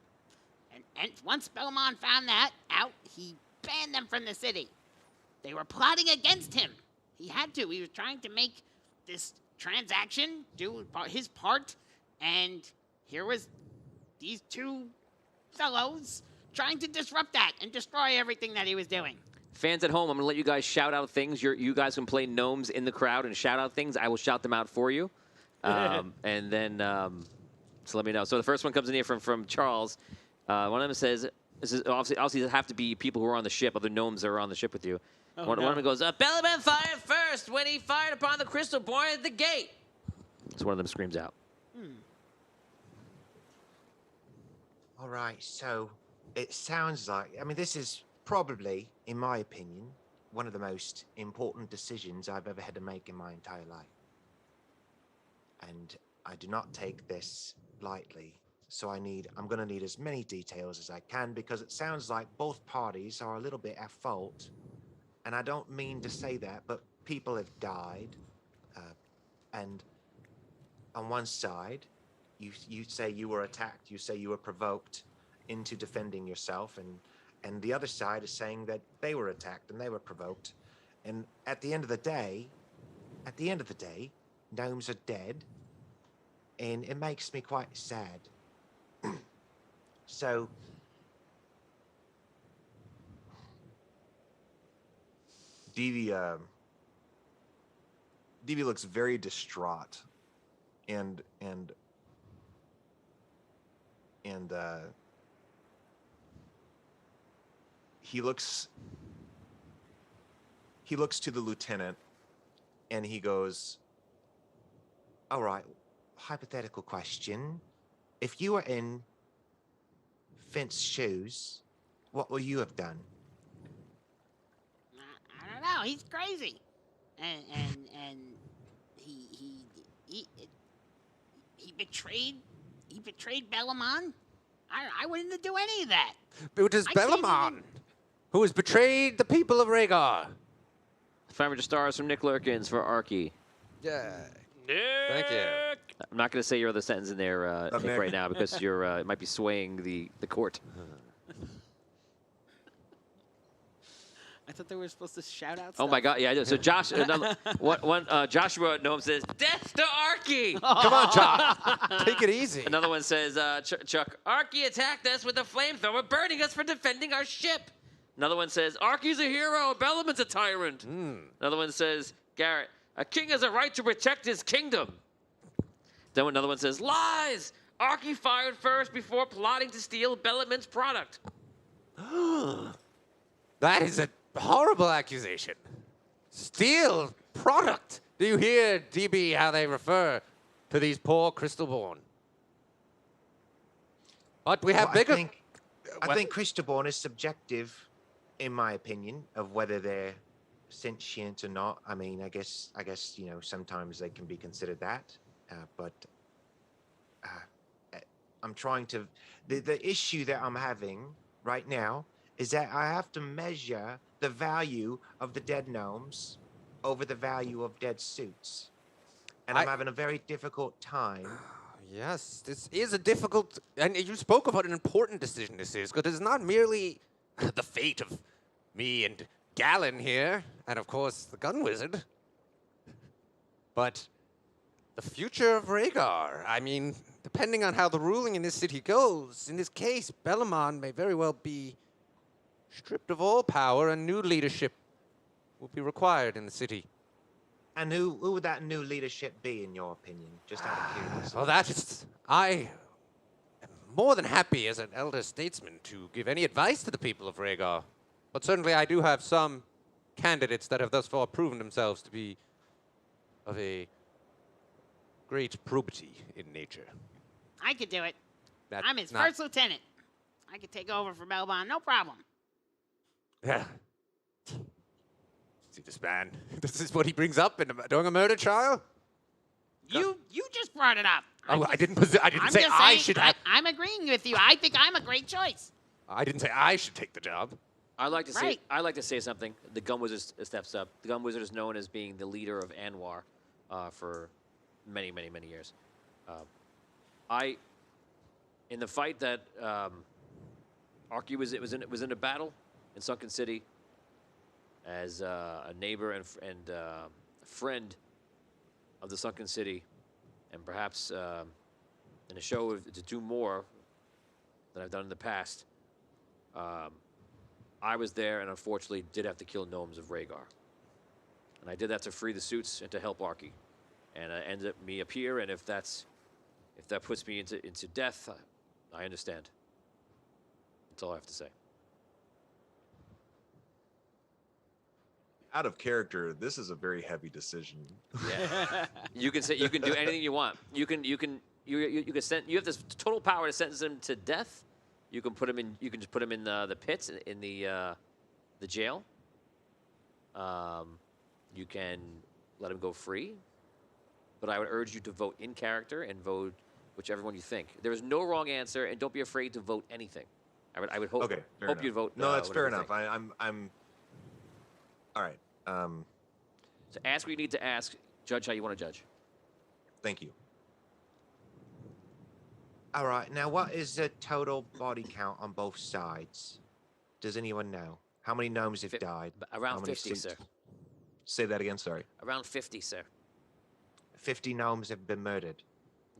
And once Bellamon found that out, he banned them from the city. They were plotting against him. He had to. He was trying to make this transaction, do his part, and here was these two fellows trying to disrupt that and destroy everything that he was doing. Fans at home, I'm going to let you guys shout out things. You guys can play gnomes in the crowd and shout out things. I will shout them out for you. And then, so let me know. So the first one comes in here from Charles. One of them says, this is obviously there have to be people who are on the ship, other gnomes that are on the ship with you. One of them goes, Bellaman fired first when he fired upon the crystal born at the gate. So one of them screams out. All right, so it sounds like, I mean, this is probably, in my opinion, one of the most important decisions I've ever had to make in my entire life. And I do not take this lightly. So I'm going to need as many details as I can, because it sounds like both parties are a little bit at fault. And I don't mean to say that, but people have died. And on one side, you say you were attacked, you say you were provoked into defending yourself, and the other side is saying that they were attacked and they were provoked. And at the end of the day, gnomes are dead, and it makes me quite sad. So Devi looks very distraught, and he looks to the lieutenant, and he goes, all right, hypothetical question. If you were in Finn's shoes, what would you have done? I don't know. He's crazy, and he betrayed Bellamon. I wouldn't do any of that. It is I can't Bellamon even- who has betrayed the people of Rhaegar. 500 stars from Nick Lurkins for Arky. Yeah. Nick! Thank you. I'm not going to say your other sentence in there, Nick, Nick. right now, because you're it might be swaying the court. I thought they were supposed to shout out. Oh my God! Yeah, I do. So Josh, Joshua Gnome says, "Death to Arky." Come on, Chuck. Take it easy. Another one says, Chuck, Arky attacked us with a flamethrower, burning us for defending our ship. Another one says, Arky's a hero, Bellaman's a tyrant. Another one says, Garrett, a king has a right to protect his kingdom. Then another one says, lies! Arky fired first before plotting to steal Bellaman's product. That is a horrible accusation. Steal product. Do you hear, DB, how they refer to these poor Crystalborn? But we have Well, bigger... I think Crystalborn is subjective, in my opinion, of whether they're sentient or not. I mean, I guess sometimes they can be considered that, but I'm trying to. The issue that I'm having right now is that I have to measure the value of the dead gnomes over the value of dead suits, and I'm having a very difficult time. Yes, this is a difficult... And you spoke about an important decision this is, because it's not merely the fate of me and Galen here, and of course the gun wizard, but the future of Rhaegar. I mean, depending on how the ruling in this city goes, in this case, Bellamon may very well be stripped of all power, and new leadership will be required in the city. And who would that new leadership be, in your opinion? Just out of curiosity. Well, that is... I am more than happy as an elder statesman to give any advice to the people of Rhaegar. But certainly I do have some candidates that have thus far proven themselves to be of a great probity in nature. I could do it. That's I'm his not- first lieutenant. I could take over for Bellamon, no problem. Yeah. See this man? This is what he brings up during a murder trial? You just brought it up. Oh, I didn't say just I saying, should have... I'm agreeing with you. I think I'm a great choice. I didn't say I should take the job. I like to say Right. something. The gun wizard steps up. The gun wizard is known as being the leader of Anwar for many, many, many years. In the fight that Arky was in a battle in Sunken City as a neighbor and friend of the Sunken City, and perhaps in a show to do more than I've done in the past. I was there and unfortunately did have to kill gnomes of Rhaegar. And I did that to free the suits and to help Arky. And it ended up me up here, and if that puts me into death, I understand. That's all I have to say. Out of character, this is a very heavy decision. Yeah. You can do anything you want. You have this total power to sentence him to death. You can put him in. You can just put him in the pits in the jail. You can let him go free. But I would urge you to vote in character and vote whichever one you think. There is no wrong answer, and don't be afraid to vote anything. I would hope. Okay, hope you'd vote. No, that's fair whatever you enough. think. I'm. All right. So ask what you need to ask. Judge how you want to judge. Thank you. All right. Now, what is the total body count on both sides? Does anyone know? How many gnomes have died? How Around many 50, suits? sir. Say that again. Sorry. Around 50, sir. 50 gnomes have been murdered.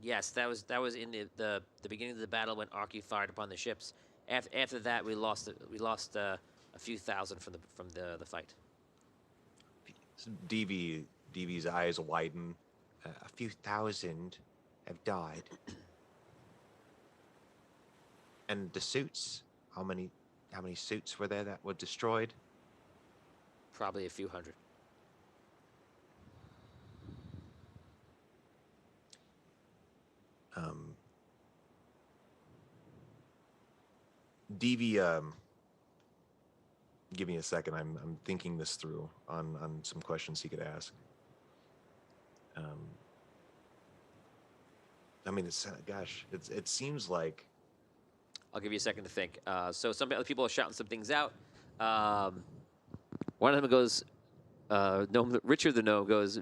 Yes, that was in the beginning of the battle when Arky fired upon the ships. After that, we lost a few thousand from the fight. DV's eyes widen. A few thousand have died. And the suits, how many suits were there that were destroyed? Probably a few hundred. DV, give me a second. I'm thinking this through on some questions he could ask. I mean, it seems like. I'll give you a second to think. So some other people are shouting some things out. One of them goes, Richard the Gnome goes,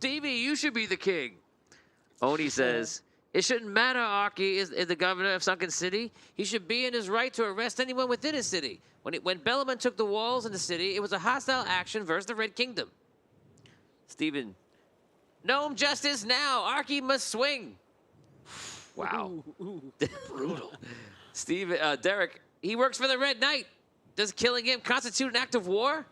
Davey, you should be the king. Oni says, it shouldn't matter, Arky is the governor of Sunken City. He should be in his right to arrest anyone within his city. When Bellaman took the walls in the city, it was a hostile action versus the Red Kingdom. Stephen, Gnome justice now. Arky must swing. Wow. Brutal. Steve, Derek, he works for the Red Knight. Does killing him constitute an act of war?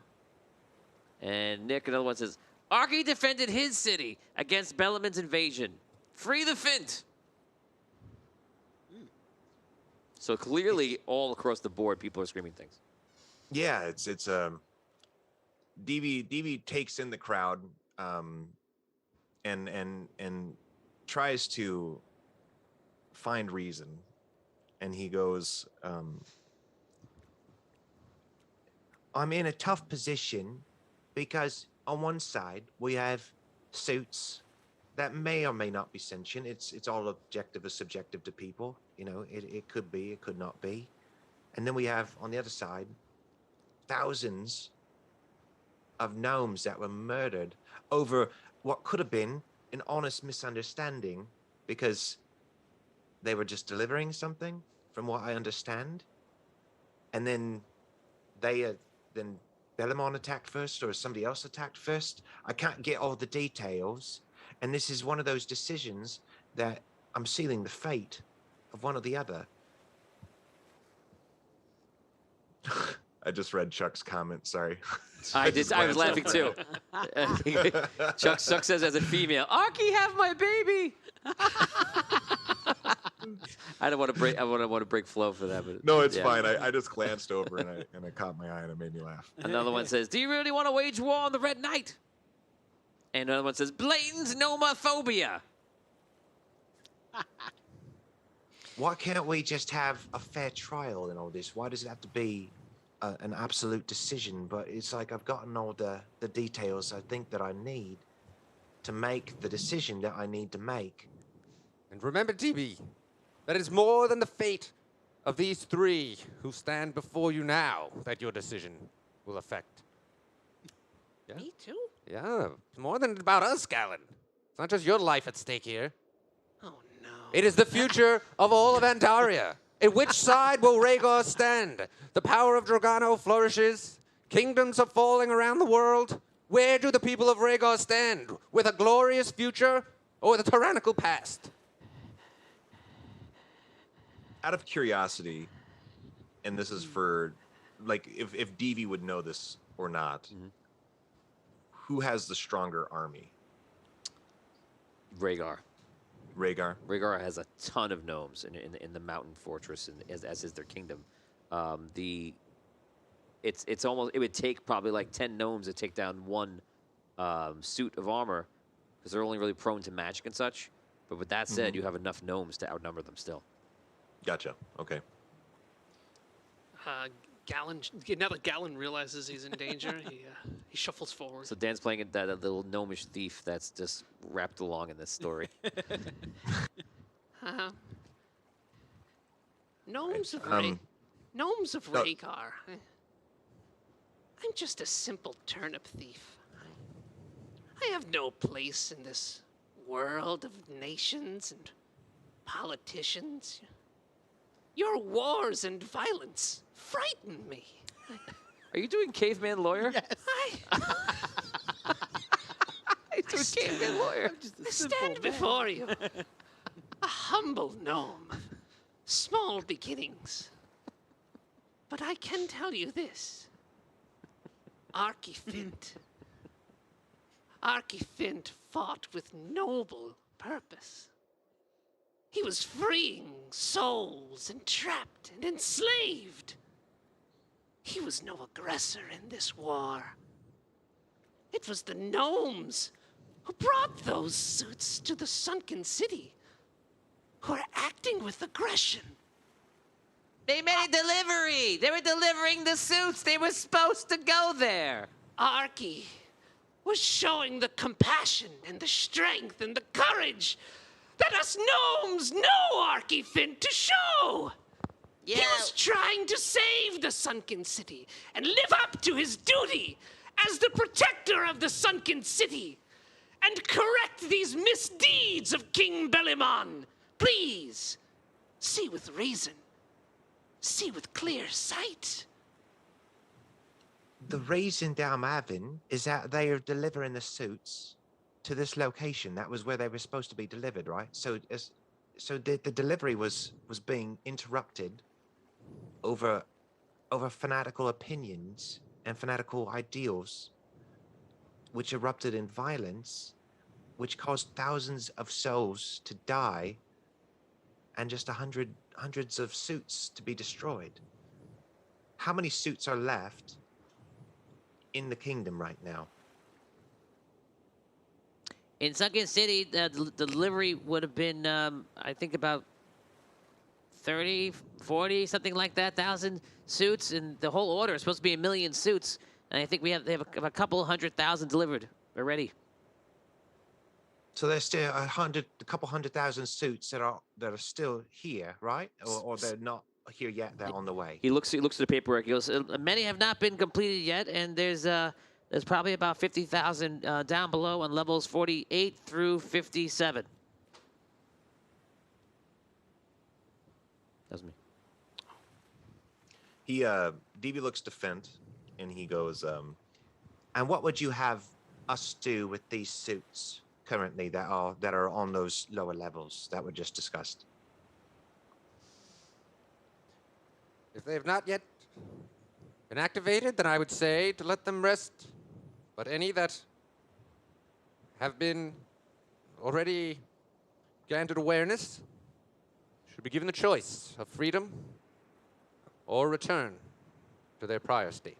And Nick, another one, says, Arky defended his city against Bellaman's invasion. Free the Fint. So clearly, all across the board, people are screaming things. Yeah, it's DV takes in the crowd, and tries to find reason, and he goes, I'm in a tough position because on one side we have suits that may or may not be sentient. It's all objective or subjective to people. You know, it could be, it could not be. And then we have on the other side thousands of gnomes that were murdered over what could have been an honest misunderstanding because they were just delivering something, from what I understand. And then then Bellamon attacked first, or somebody else attacked first. I can't get all the details. And this is one of those decisions that I'm sealing the fate of one or the other. I just read Chuck's comment. Sorry. I was laughing too. Chuck says as a female, Arky, have my baby. I don't want to break flow for that, but No, it's yeah. fine. I just glanced over and I caught my eye and it made me laugh. Another one says, do you really want to wage war on the Red Knight? And another one says, blatant nomophobia. Why can't we just have a fair trial in all this? Why does it have to be an absolute decision? But it's like I've gotten all the details I think that I need to make the decision that I need to make. And remember, DB, that it's more than the fate of these three who stand before you now that your decision will affect. Yeah? Me too? Yeah, it's more than about us, Galen. It's not just your life at stake here. Oh no. It is the future of all of Andaria. In which side will Rhaegar stand? The power of Dragano flourishes. Kingdoms are falling around the world. Where do the people of Rhaegar stand? With a glorious future or with a tyrannical past? Out of curiosity, and this is for like if Devi would know this or not, Mhm. who has the stronger army? Rhaegar. Rhaegar. Rhaegar has a ton of gnomes in the mountain fortress, and as is their kingdom. It's almost, it would take probably like 10 gnomes to take down one suit of armor, because they're only really prone to magic and such. But with that said, you have enough gnomes to outnumber them still. Gotcha. Okay. Gallon. Now that Gallon realizes he's in danger, he shuffles forward. So Dan's playing that little gnomish thief that's just wrapped along in this story. Gnomes of Gnomes of no. Rhaegar. I'm just a simple turnip thief. I have no place in this world of nations and politicians. Your wars and violence frighten me. Are you doing caveman lawyer? Yes. He's doing caveman lawyer. I'm just a I simple stand man. before you, a humble gnome, small beginnings. But I can tell you this. Archifint fought with noble purpose. He was freeing souls entrapped and enslaved. He was no aggressor in this war. It was the gnomes who brought those suits to the sunken city, who are acting with aggression. They made a delivery. They were delivering the suits. They were supposed to go there. Archie was showing the compassion and the strength and the courage that us gnomes know Archifint to show. Yeah. He was trying to save the sunken city and live up to his duty as the protector of the sunken city and correct these misdeeds of King Belimon. Please, see with reason. See with clear sight. The reason that I'm having is that they are delivering the suits to this location. That was where they were supposed to be delivered, right? So the delivery was being interrupted over fanatical opinions and fanatical ideals, which erupted in violence, which caused thousands of souls to die and just hundreds of suits to be destroyed. How many suits are left in the kingdom right now? In Sunken City, the delivery would have been, I think, about 30, 40, something like that, 1,000 suits. And the whole order is supposed to be 1 million suits. And I think they have a couple 100,000 delivered already. So there's still a couple 100,000 suits that are still here, right? Or they're not here yet. They're on the way. He looks at the paperwork. He goes, many have not been completed yet, and there's probably about 50,000 down below on levels 48 through 57. That's me. Devi looks to Fent, and he goes, And what would you have us do with these suits currently that are on those lower levels that were just discussed? If they have not yet been activated, then I would say to let them rest. But any that have been already granted awareness should be given the choice of freedom or return to their prior state.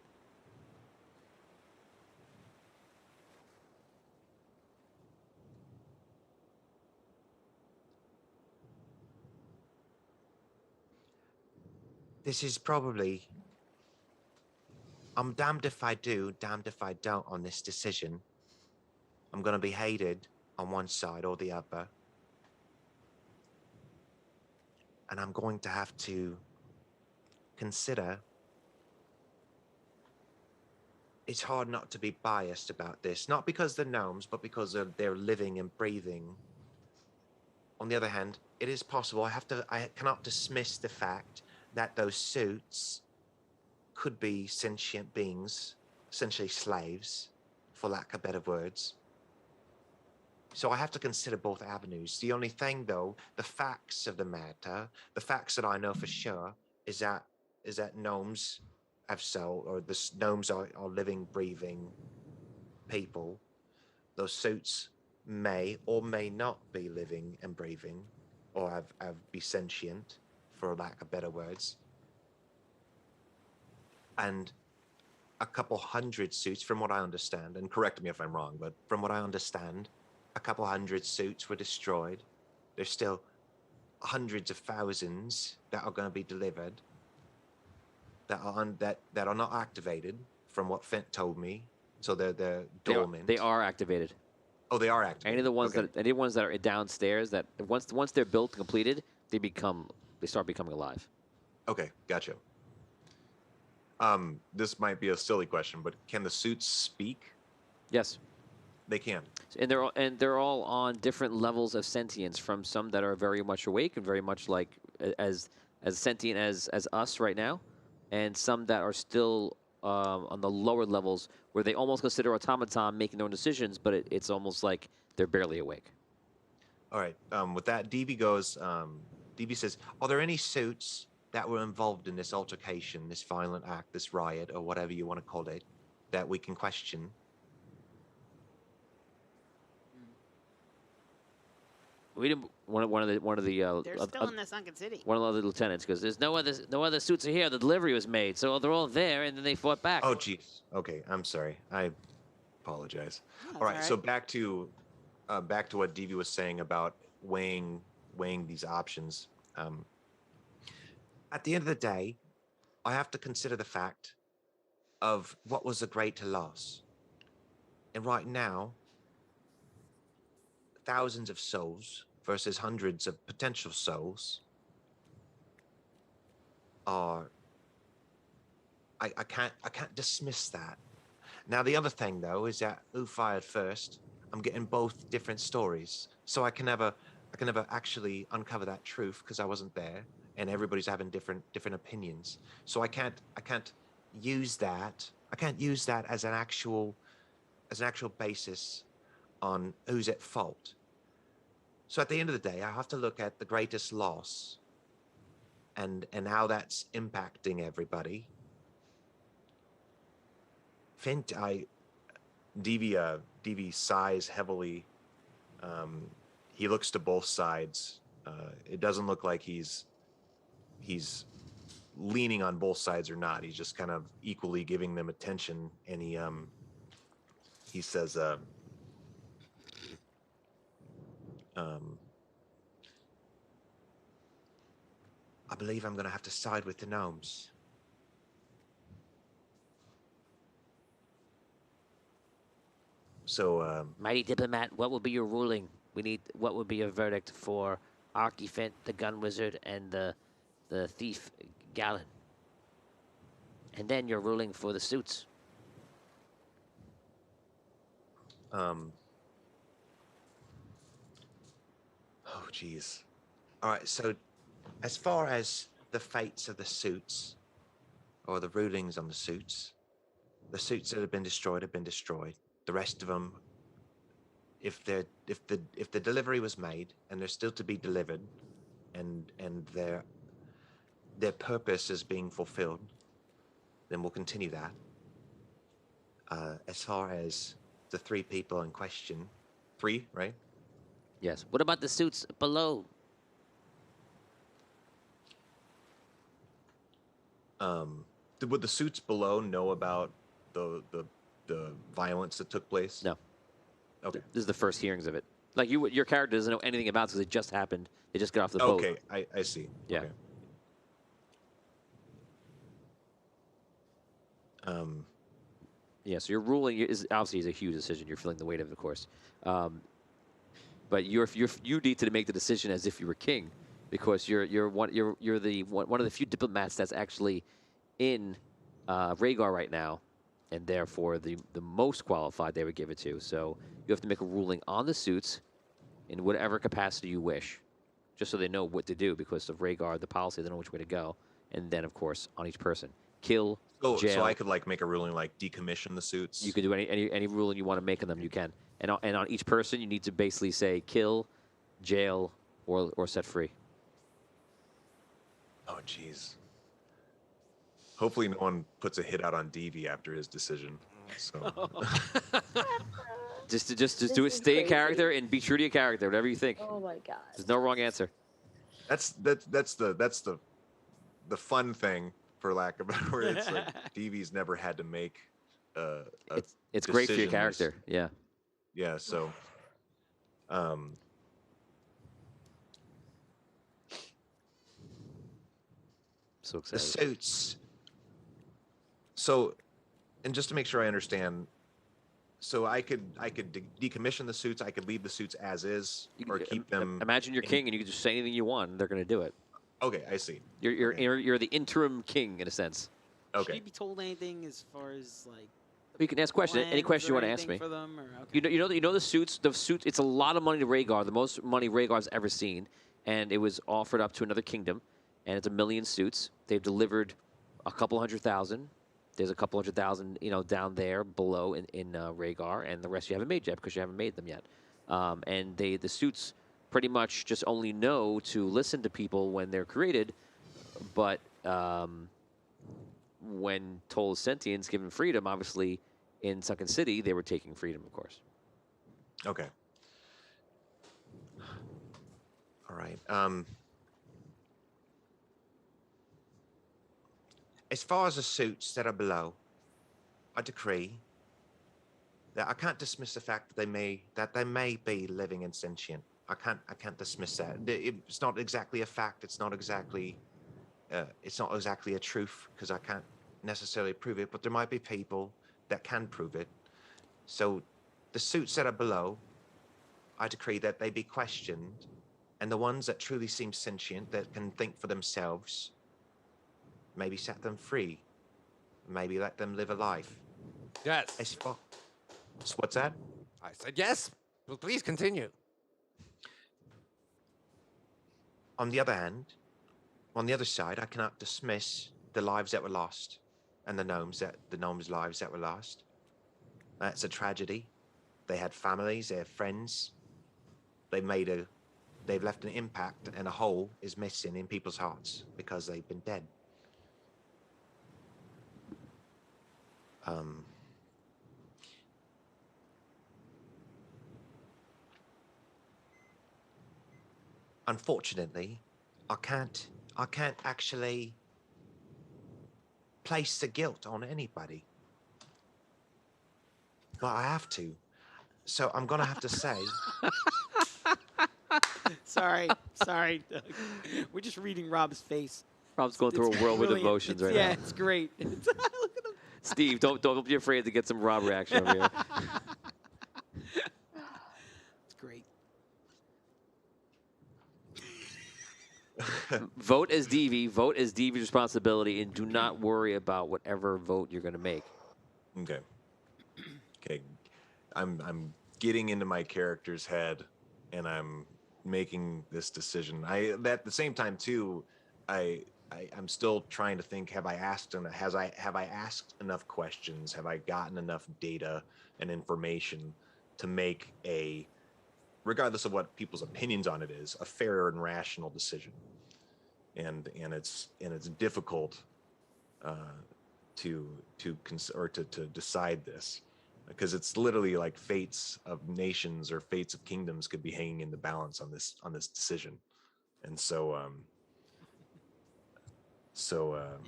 This is probably, I'm damned if I do, damned if I don't on this decision. I'm going to be hated on one side or the other. And I'm going to have to consider, it's hard not to be biased about this, not because they're gnomes, but because they're living and breathing. On the other hand, it is possible, I cannot dismiss the fact that those suits could be sentient beings, essentially slaves, for lack of better words. So I have to consider both avenues. The only thing, though, the facts of the matter, the facts that I know for sure, is that gnomes have soul, or gnomes are living, breathing people. Those suits may or may not be living and breathing, or be sentient, for lack of better words. And a couple hundred suits, from what I understand, and correct me if I'm wrong, but from what I understand, a couple hundred suits were destroyed. There's still hundreds of thousands that are going to be delivered that are not activated, from what Fent told me. So they're dormant. They are activated. Oh, they are activated. Any of the ones that are downstairs, that once they're built and completed, they start becoming alive. Okay, gotcha. This might be a silly question, but can the suits speak? Yes. They can. And they're all on different levels of sentience, from some that are very much awake and very much like as sentient as us right now, and some that are still on the lower levels where they almost consider automaton making their own decisions, but it's almost like they're barely awake. All right. With that, DB says, are there any suits that were involved in this altercation, this violent act, this riot, or whatever you want to call it, that we can question? We didn't. One of the. They're still in the sunken city. One of the lieutenants goes, "There's no other suits are here. The delivery was made, so they're all there, and then they fought back." Oh, jeez. Okay, I'm sorry. I apologize. No, All right. So back to what DV was saying about weighing these options. At the end of the day, I have to consider the fact of what was a greater loss. And right now, thousands of souls versus hundreds of potential souls are. I can't dismiss that. Now the other thing though is that who fired first? I'm getting both different stories, so I can never actually uncover that truth because I wasn't there, and everybody's having different opinions. So I can't use that. I can't use that as an actual basis on who's at fault. So at the end of the day, I have to look at the greatest loss and how that's impacting everybody. DV sighs heavily. He looks to both sides. It doesn't look like he's leaning on both sides or not. He's just kind of equally giving them attention, and he says, I believe I'm going to have to side with the gnomes. So, Mighty diplomat, what will be your ruling? What would be your verdict for Archifant, the gun wizard, and the thief Galen? And then your ruling for the suits. oh, geez. All right, so as far as the fates of the suits, or the rulings on the suits that have been destroyed. The rest of them, if the delivery was made and they're still to be delivered, and their purpose is being fulfilled, then we'll continue that. As far as the 3 people in question, 3, right? Yes. What about the suits below? Would the suits below know about the violence that took place? No. Okay. This is the first hearings of it. Like your character doesn't know anything about it because it just happened. They just got off the boat. Okay, I see. Yeah. Okay. Yeah, so your ruling is obviously a huge decision. You're feeling the weight of it, of course. But you need to make the decision as if you were king, because you're one of the few diplomats that's actually in Rhaegar right now, and therefore the most qualified they would give it to. So you have to make a ruling on the suits in whatever capacity you wish, just so they know what to do because of Rhaegar, the policy, they know which way to go. And then, of course, on each person, kill, jail. So I could make a ruling decommission the suits. You could do any ruling you want to make on them. You can, and on each person, you need to basically say kill, jail, or set free. Oh, jeez. Hopefully, no one puts a hit out on Devi after his decision. So. Just This do it. is Stay in crazy. character and be true to your character. Whatever you think. Oh my god. There's no wrong answer. That's the fun thing, for lack of a better word. It's like Devi's never had to make It's great for your decisions. character. Yeah. Yeah, so So the excited. suits. So, and just to make sure I understand, so I could decommission the suits. I could leave the suits as is, You or can- keep them. Imagine you're in- king and you can just say anything you want, and they're going to do it. Okay, I see. You're Okay. you're the interim king in a sense. Should Okay. he be told anything as far as like? You can ask questions. Any plans question you or want to ask anything me. For them, or, okay. You know the suits. The suits. It's a lot of money to Rhaegar. The most money Rhaegar's ever seen, and it was offered up to another kingdom, and it's 1 million suits. They've delivered a couple 100,000. There's a couple 100,000, down there below in Rhaegar, and the rest you haven't made yet because you haven't made them yet. And the suits pretty much just only know to listen to people when they're created, but when told sentience, given freedom, obviously in Sunken City they were taking freedom, of course. Okay. All right. As far as the suits that are below, I decree that I can't dismiss the fact that they may be living and sentient. I can't dismiss that. It's not exactly a fact. It's not exactly a truth because I can't necessarily prove it. But there might be people that can prove it. So, the suits that are below, I decree that they be questioned, and the ones that truly seem sentient, that can think for themselves, maybe set them free. Maybe let them live a life. Yes. As far, so what's that? I said yes. Well, please continue. On the other hand, on the other side, I cannot dismiss the lives that were lost, and the gnomes' lives that were lost. That's a tragedy. They had families, they had friends. They've left an impact, and a hole is missing in people's hearts because they've been dead. Unfortunately, I can't actually place the guilt on anybody. But I have to. So I'm gonna have to say, Sorry, Doug. We're just reading Rob's face. Rob's going through a whirlwind of brilliant. emotions right Yeah, now. it's great. Look at him. Steve, don't be afraid to get some Rob reaction over here. It's great. Vote as Devi. Vote as Devi's responsibility, and do not worry about whatever vote you're going to make. okay, okay, I'm getting into my character's head, and I'm making this decision. At the same time too, I'm still trying to think. Have I asked enough questions? Have I gotten enough data and information to make a, regardless of what people's opinions on it is, a fair and rational decision? And it's difficult to decide this, because it's literally like fates of nations or fates of kingdoms could be hanging in the balance on this decision. And so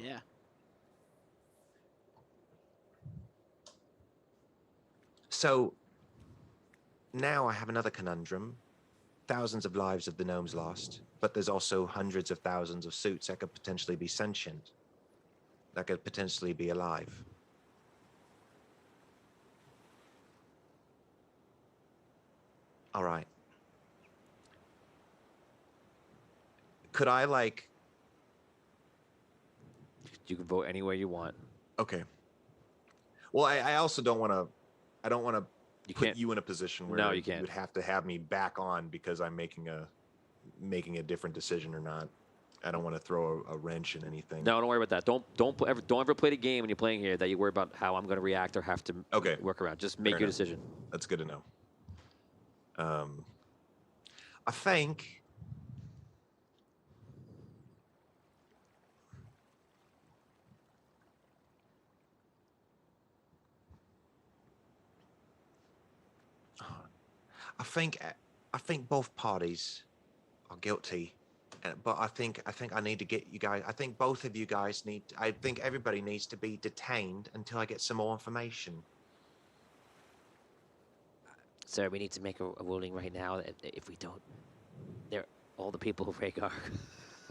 Yeah. So now I have another conundrum. Thousands of lives of the gnomes lost, but there's also hundreds of thousands of suits that could potentially be sentient, that could potentially be alive. All right. Could I You can vote any way you want. okay. Well, I also don't want to. I don't want to You put can't. you in a position where No, you can't. would have to have me back on because I'm making a different decision or not. I don't want to throw a wrench in anything. No, don't worry about that. Don't ever play the game when you're playing here that you worry about how I'm going to react or have to Okay. work around. Just make Fair your enough. decision. That's good to know. I think I think both parties are guilty, but I think I need to get you guys. I think both of you guys need. I think everybody needs to be detained until I get some more information. Sir, we need to make a ruling right now. That if we don't, all the people of Rhaegar are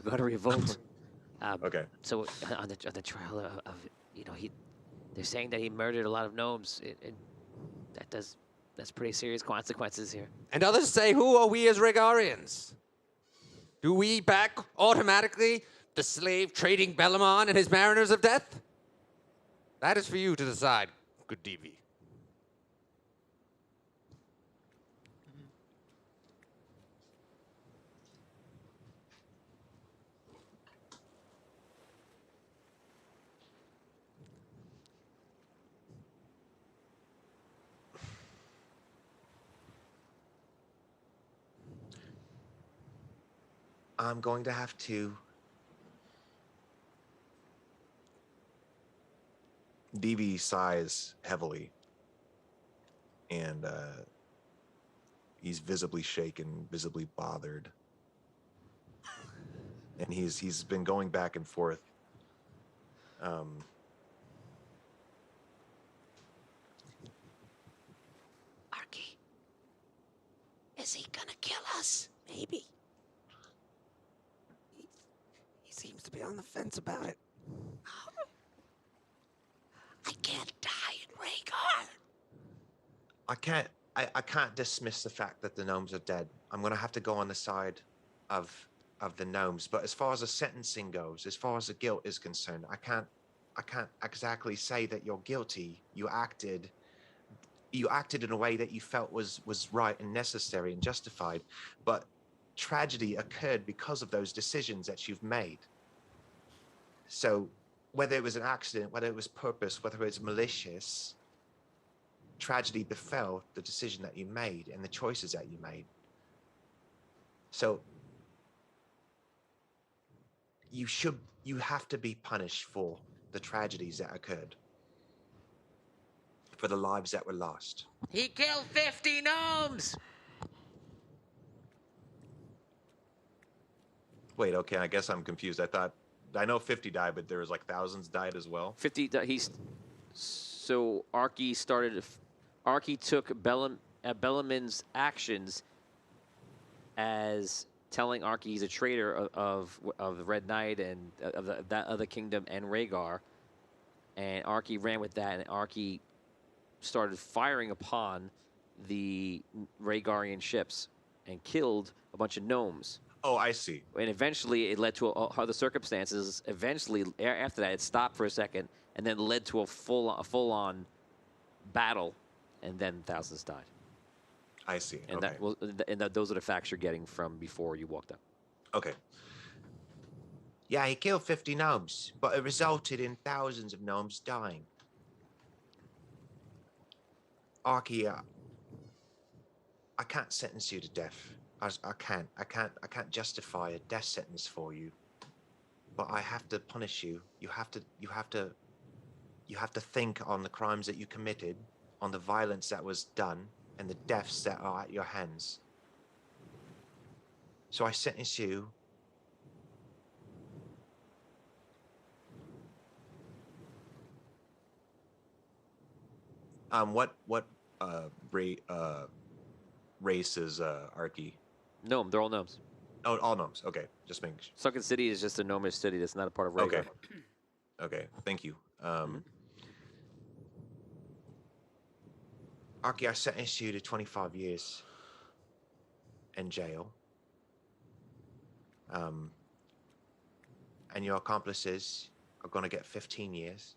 going to revolt. Okay. So on the trial of they're saying that he murdered a lot of gnomes. That's pretty serious consequences here. And others say, who are we as Rhaegarians? Do we back automatically the slave trading Bellamon and his mariners of death? That is for you to decide, good DV. I'm going to have to. DV sighs heavily, and he's visibly shaken, visibly bothered, and he's been going back and forth. Arky, is he gonna kill us? Maybe. He seems to be on the fence about it. I can't die in Rhaegar. I can't dismiss the fact that the gnomes are dead. I'm gonna have to go on the side of the gnomes. But as far as the sentencing goes, as far as the guilt is concerned, I can't exactly say that you're guilty. You acted in a way that you felt was right and necessary and justified. But tragedy occurred because of those decisions that you've made. So whether it was an accident, whether it was purpose, whether it was malicious, tragedy befell the decision that you made and the choices that you made. So you have to be punished for the tragedies that occurred, for the lives that were lost. He killed 50 gnomes! Wait, okay, I guess I'm confused. I know 50 died, but there was like thousands died as well. 50. So Arky took Bellaman's actions as telling Arky he's a traitor of the Red Knight and of that other kingdom and Rhaegar, and Arky ran with that, and Arky started firing upon the Rhaegarian ships and killed a bunch of gnomes. Oh, I see. And eventually it led to other circumstances. Eventually, after that, it stopped for a second and then led to a full-on battle, and then thousands died. I see. And Okay. those are the facts you're getting from before you walked up. Okay. Yeah, he killed 50 gnomes, but it resulted in thousands of gnomes dying. Arky, I can't sentence you to death. I can't justify a death sentence for you. But I have to punish you. You have to think on the crimes that you committed, on the violence that was done, and the deaths that are at your hands. So I sentence you what race is Arky? Gnome, they're all gnomes. Oh, all gnomes. Okay, just making sure. Sunken City is just a gnomish city that's not a part of Rhaegar. Okay. Okay, thank you. Arky, I sentence you to 25 years in jail. And your accomplices are going to get 15 years.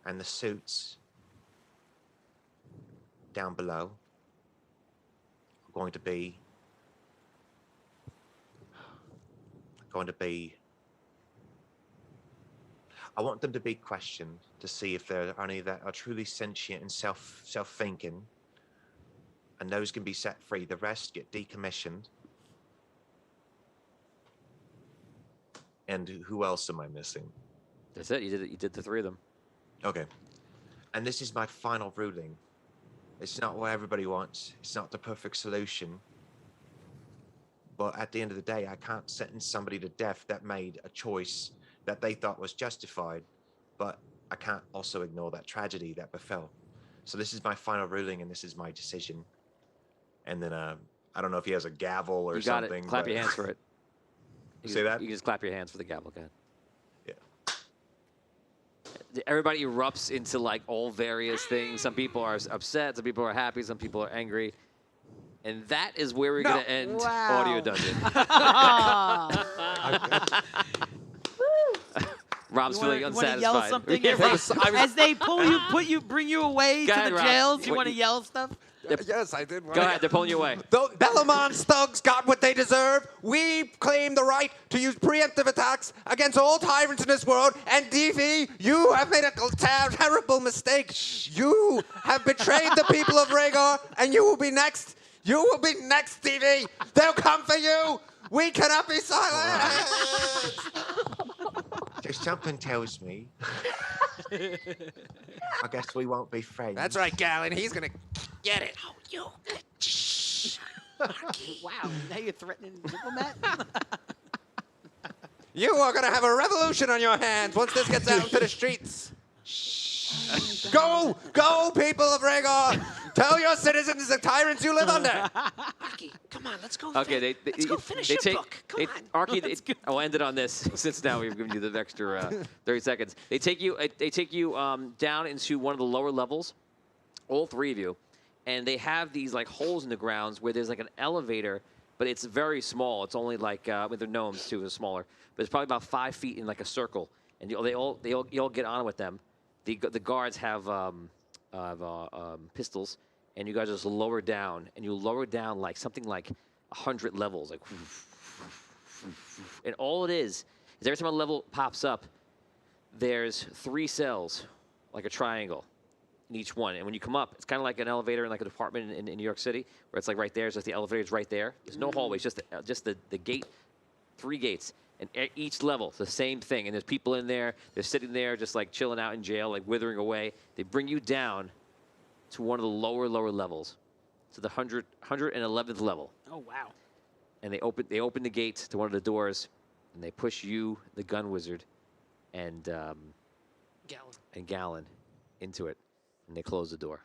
And the suits down below are going to be I want them to be questioned to see if there are any that are truly sentient and self-thinking, and those can be set free. The rest get decommissioned. And who else am I missing? That's it. You did the three of them. Okay. And this is my final ruling. It's not what everybody wants. It's not the perfect solution. But at the end of the day, I can't sentence somebody to death that made a choice that they thought was justified. But I can't also ignore that tragedy that befell. So this is my final ruling, and this is my decision. And then I don't know if he has a gavel or You got something. it. Clap but- your hands for it. You Say can- that? You can just clap your hands for the gavel, go ahead. Yeah. Everybody erupts into like all various things. Some people are upset, some people are happy, some people are angry. And that is where we're going to end Audio Dungeon. Rob's feeling You unsatisfied. yell something Yeah, as they bring you away Go to ahead, the Rob. jails? You What want to you- yell stuff? Yes, I did. Go ahead, they're pulling you away. The Bellamon's thugs got what they deserve. We claim the right to use preemptive attacks against all tyrants in this world. And DV, you have made a terrible mistake. You have betrayed the people of Rhaegar, and you will be next. You will be next, DV. They'll come for you. We cannot be silent. Just something tells me. I guess we won't be friends. That's right, Galen. He's gonna get it. Oh, you. Wow, now you're threatening the diplomat? You are gonna have a revolution on your hands once this gets out into the streets. Go, go, people of Rhaegar! Tell your citizens the tyrants you live under. Arky, come on, let's go. Okay, let's go finish they your take, book. Come on. Arky, I'll end it on this since now we've given you the extra 30 seconds. They take you down into one of the lower levels, all three of you, and they have these like holes in the grounds where there's like an elevator, but it's very small. It's only like with the gnomes too, it's smaller, but it's probably about 5 feet in like a circle, and you all get on with them. The guards have pistols, and you guys just lower down, and you lower down like something like 100 levels, like, and all it is every time a level pops up, there's 3 cells, like a triangle, in each one. And when you come up, it's kind of like an elevator in like an apartment in New York City, where it's like right there. It's just the elevator's right there. There's no hallways, just the gate, 3 gates. And each level, the same thing. And there's people in there. They're sitting there just like chilling out in jail, like withering away. They bring you down to one of the lower levels, to the 111th level. Oh, wow. And they open the gate to one of the doors, and they push you, the gun wizard, and Galen into it, and they close the door.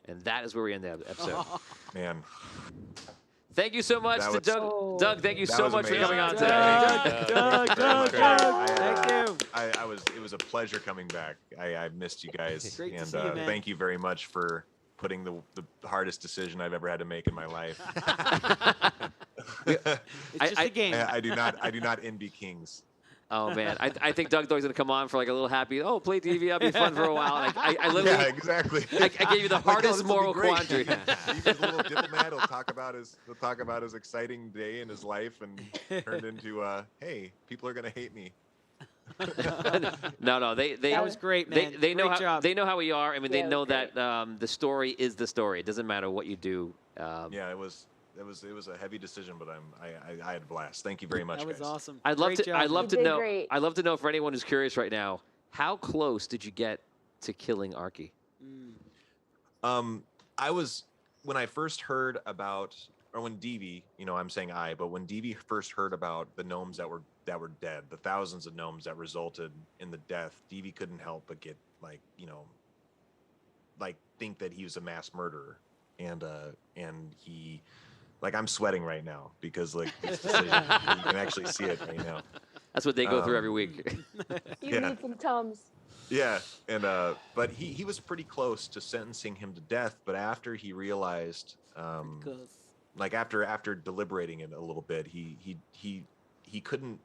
And that is where we end the episode. Man. Thank you so much That to was- Doug. Doug, thank you that so was much for amazing. coming on Doug, today. Thank you. It was a pleasure coming back. I missed you guys. Great to and see you, man. thank you very much for putting the hardest decision I've ever had to make in my life. It's just a game. I do not envy kings. Oh man, I think Doug Dog's gonna come on for like a little happy. Oh, play TV, that'll be fun for a while. And I literally, Yeah, exactly. I gave you the Like, oh, hardest this will be moral great. quandary. He's a little diplomat. He'll talk about his exciting day in his life, and turned into hey, people are gonna hate me. No, they That was great, man. They know Great how job. they know how we are. I mean, Yeah, they it know was that the story is the story. It doesn't matter what you do. Yeah, it was a heavy decision, but I had a blast. Thank you very much, That was guys. awesome. I'd love Great to. job, I'd love You to did know. great. I'd love to know for anyone who's curious right now. How close did you get to killing Arky? I was when I first heard about, or when DV, I'm saying but when DV first heard about the gnomes that were dead, the thousands of gnomes that resulted in the death, DV couldn't help but get think that he was a mass murderer, and he, I'm sweating right now because this decision, you can actually see it right now. That's what they go through every week. You Yeah. need some Tums. Yeah, and but he was pretty close to sentencing him to death, but after he realized, after deliberating it a little bit, he couldn't.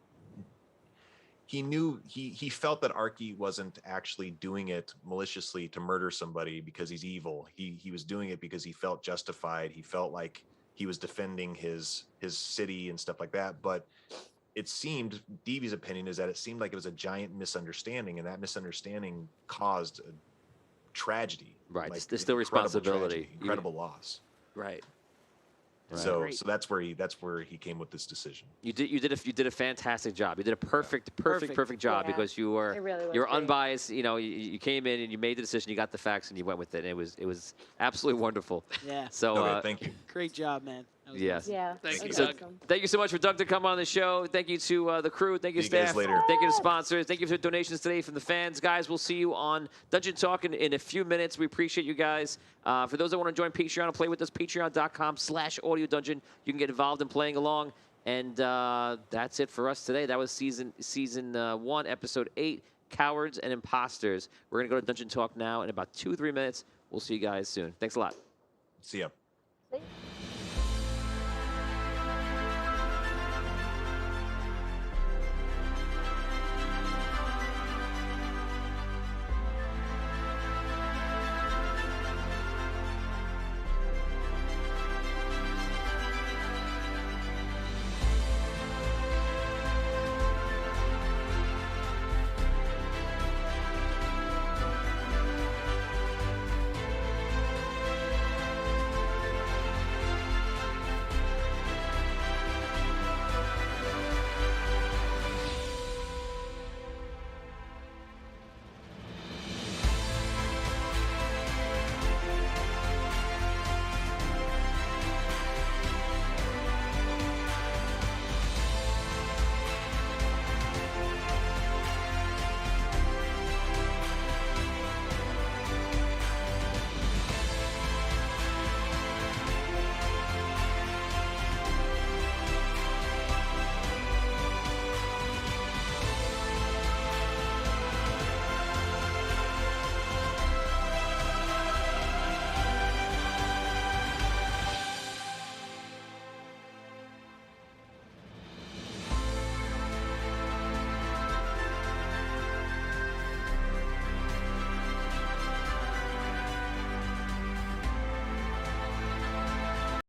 He felt that Arky wasn't actually doing it maliciously to murder somebody because he's evil. He was doing it because he felt justified. He felt like he was defending his city and stuff like that, but it seemed, Deevy's opinion is that it seemed like it was a giant misunderstanding, and that misunderstanding caused a tragedy. Right, like there's still incredible responsibility. tragedy, incredible loss. Right. Right. So that's where he came with this decision. You did a fantastic job. You did a perfect job Yeah. because you It were really was you're great. unbiased. You know, you came in and you made the decision. You got the facts and you went with it. And it was absolutely wonderful. Yeah. So Okay, thank you. Great job, man. That was yes. awesome. Yeah. Thank it you, was Doug. awesome. Thank you so much for Doug to come on the show. Thank you to the crew. Thank you, See you guys staff. later. Thank you to sponsors. Thank you for donations today from the fans. Guys, we'll see you on Dungeon Talk in a few minutes. We appreciate you guys. For those that want to join Patreon and play with us, patreon.com/audio dungeon. You can get involved in playing along. And that's it for us today. That was season 1, episode 8, Cowards and Impostors. We're going to go to Dungeon Talk now in about 2-3 minutes. We'll see you guys soon. Thanks a lot. See ya. See?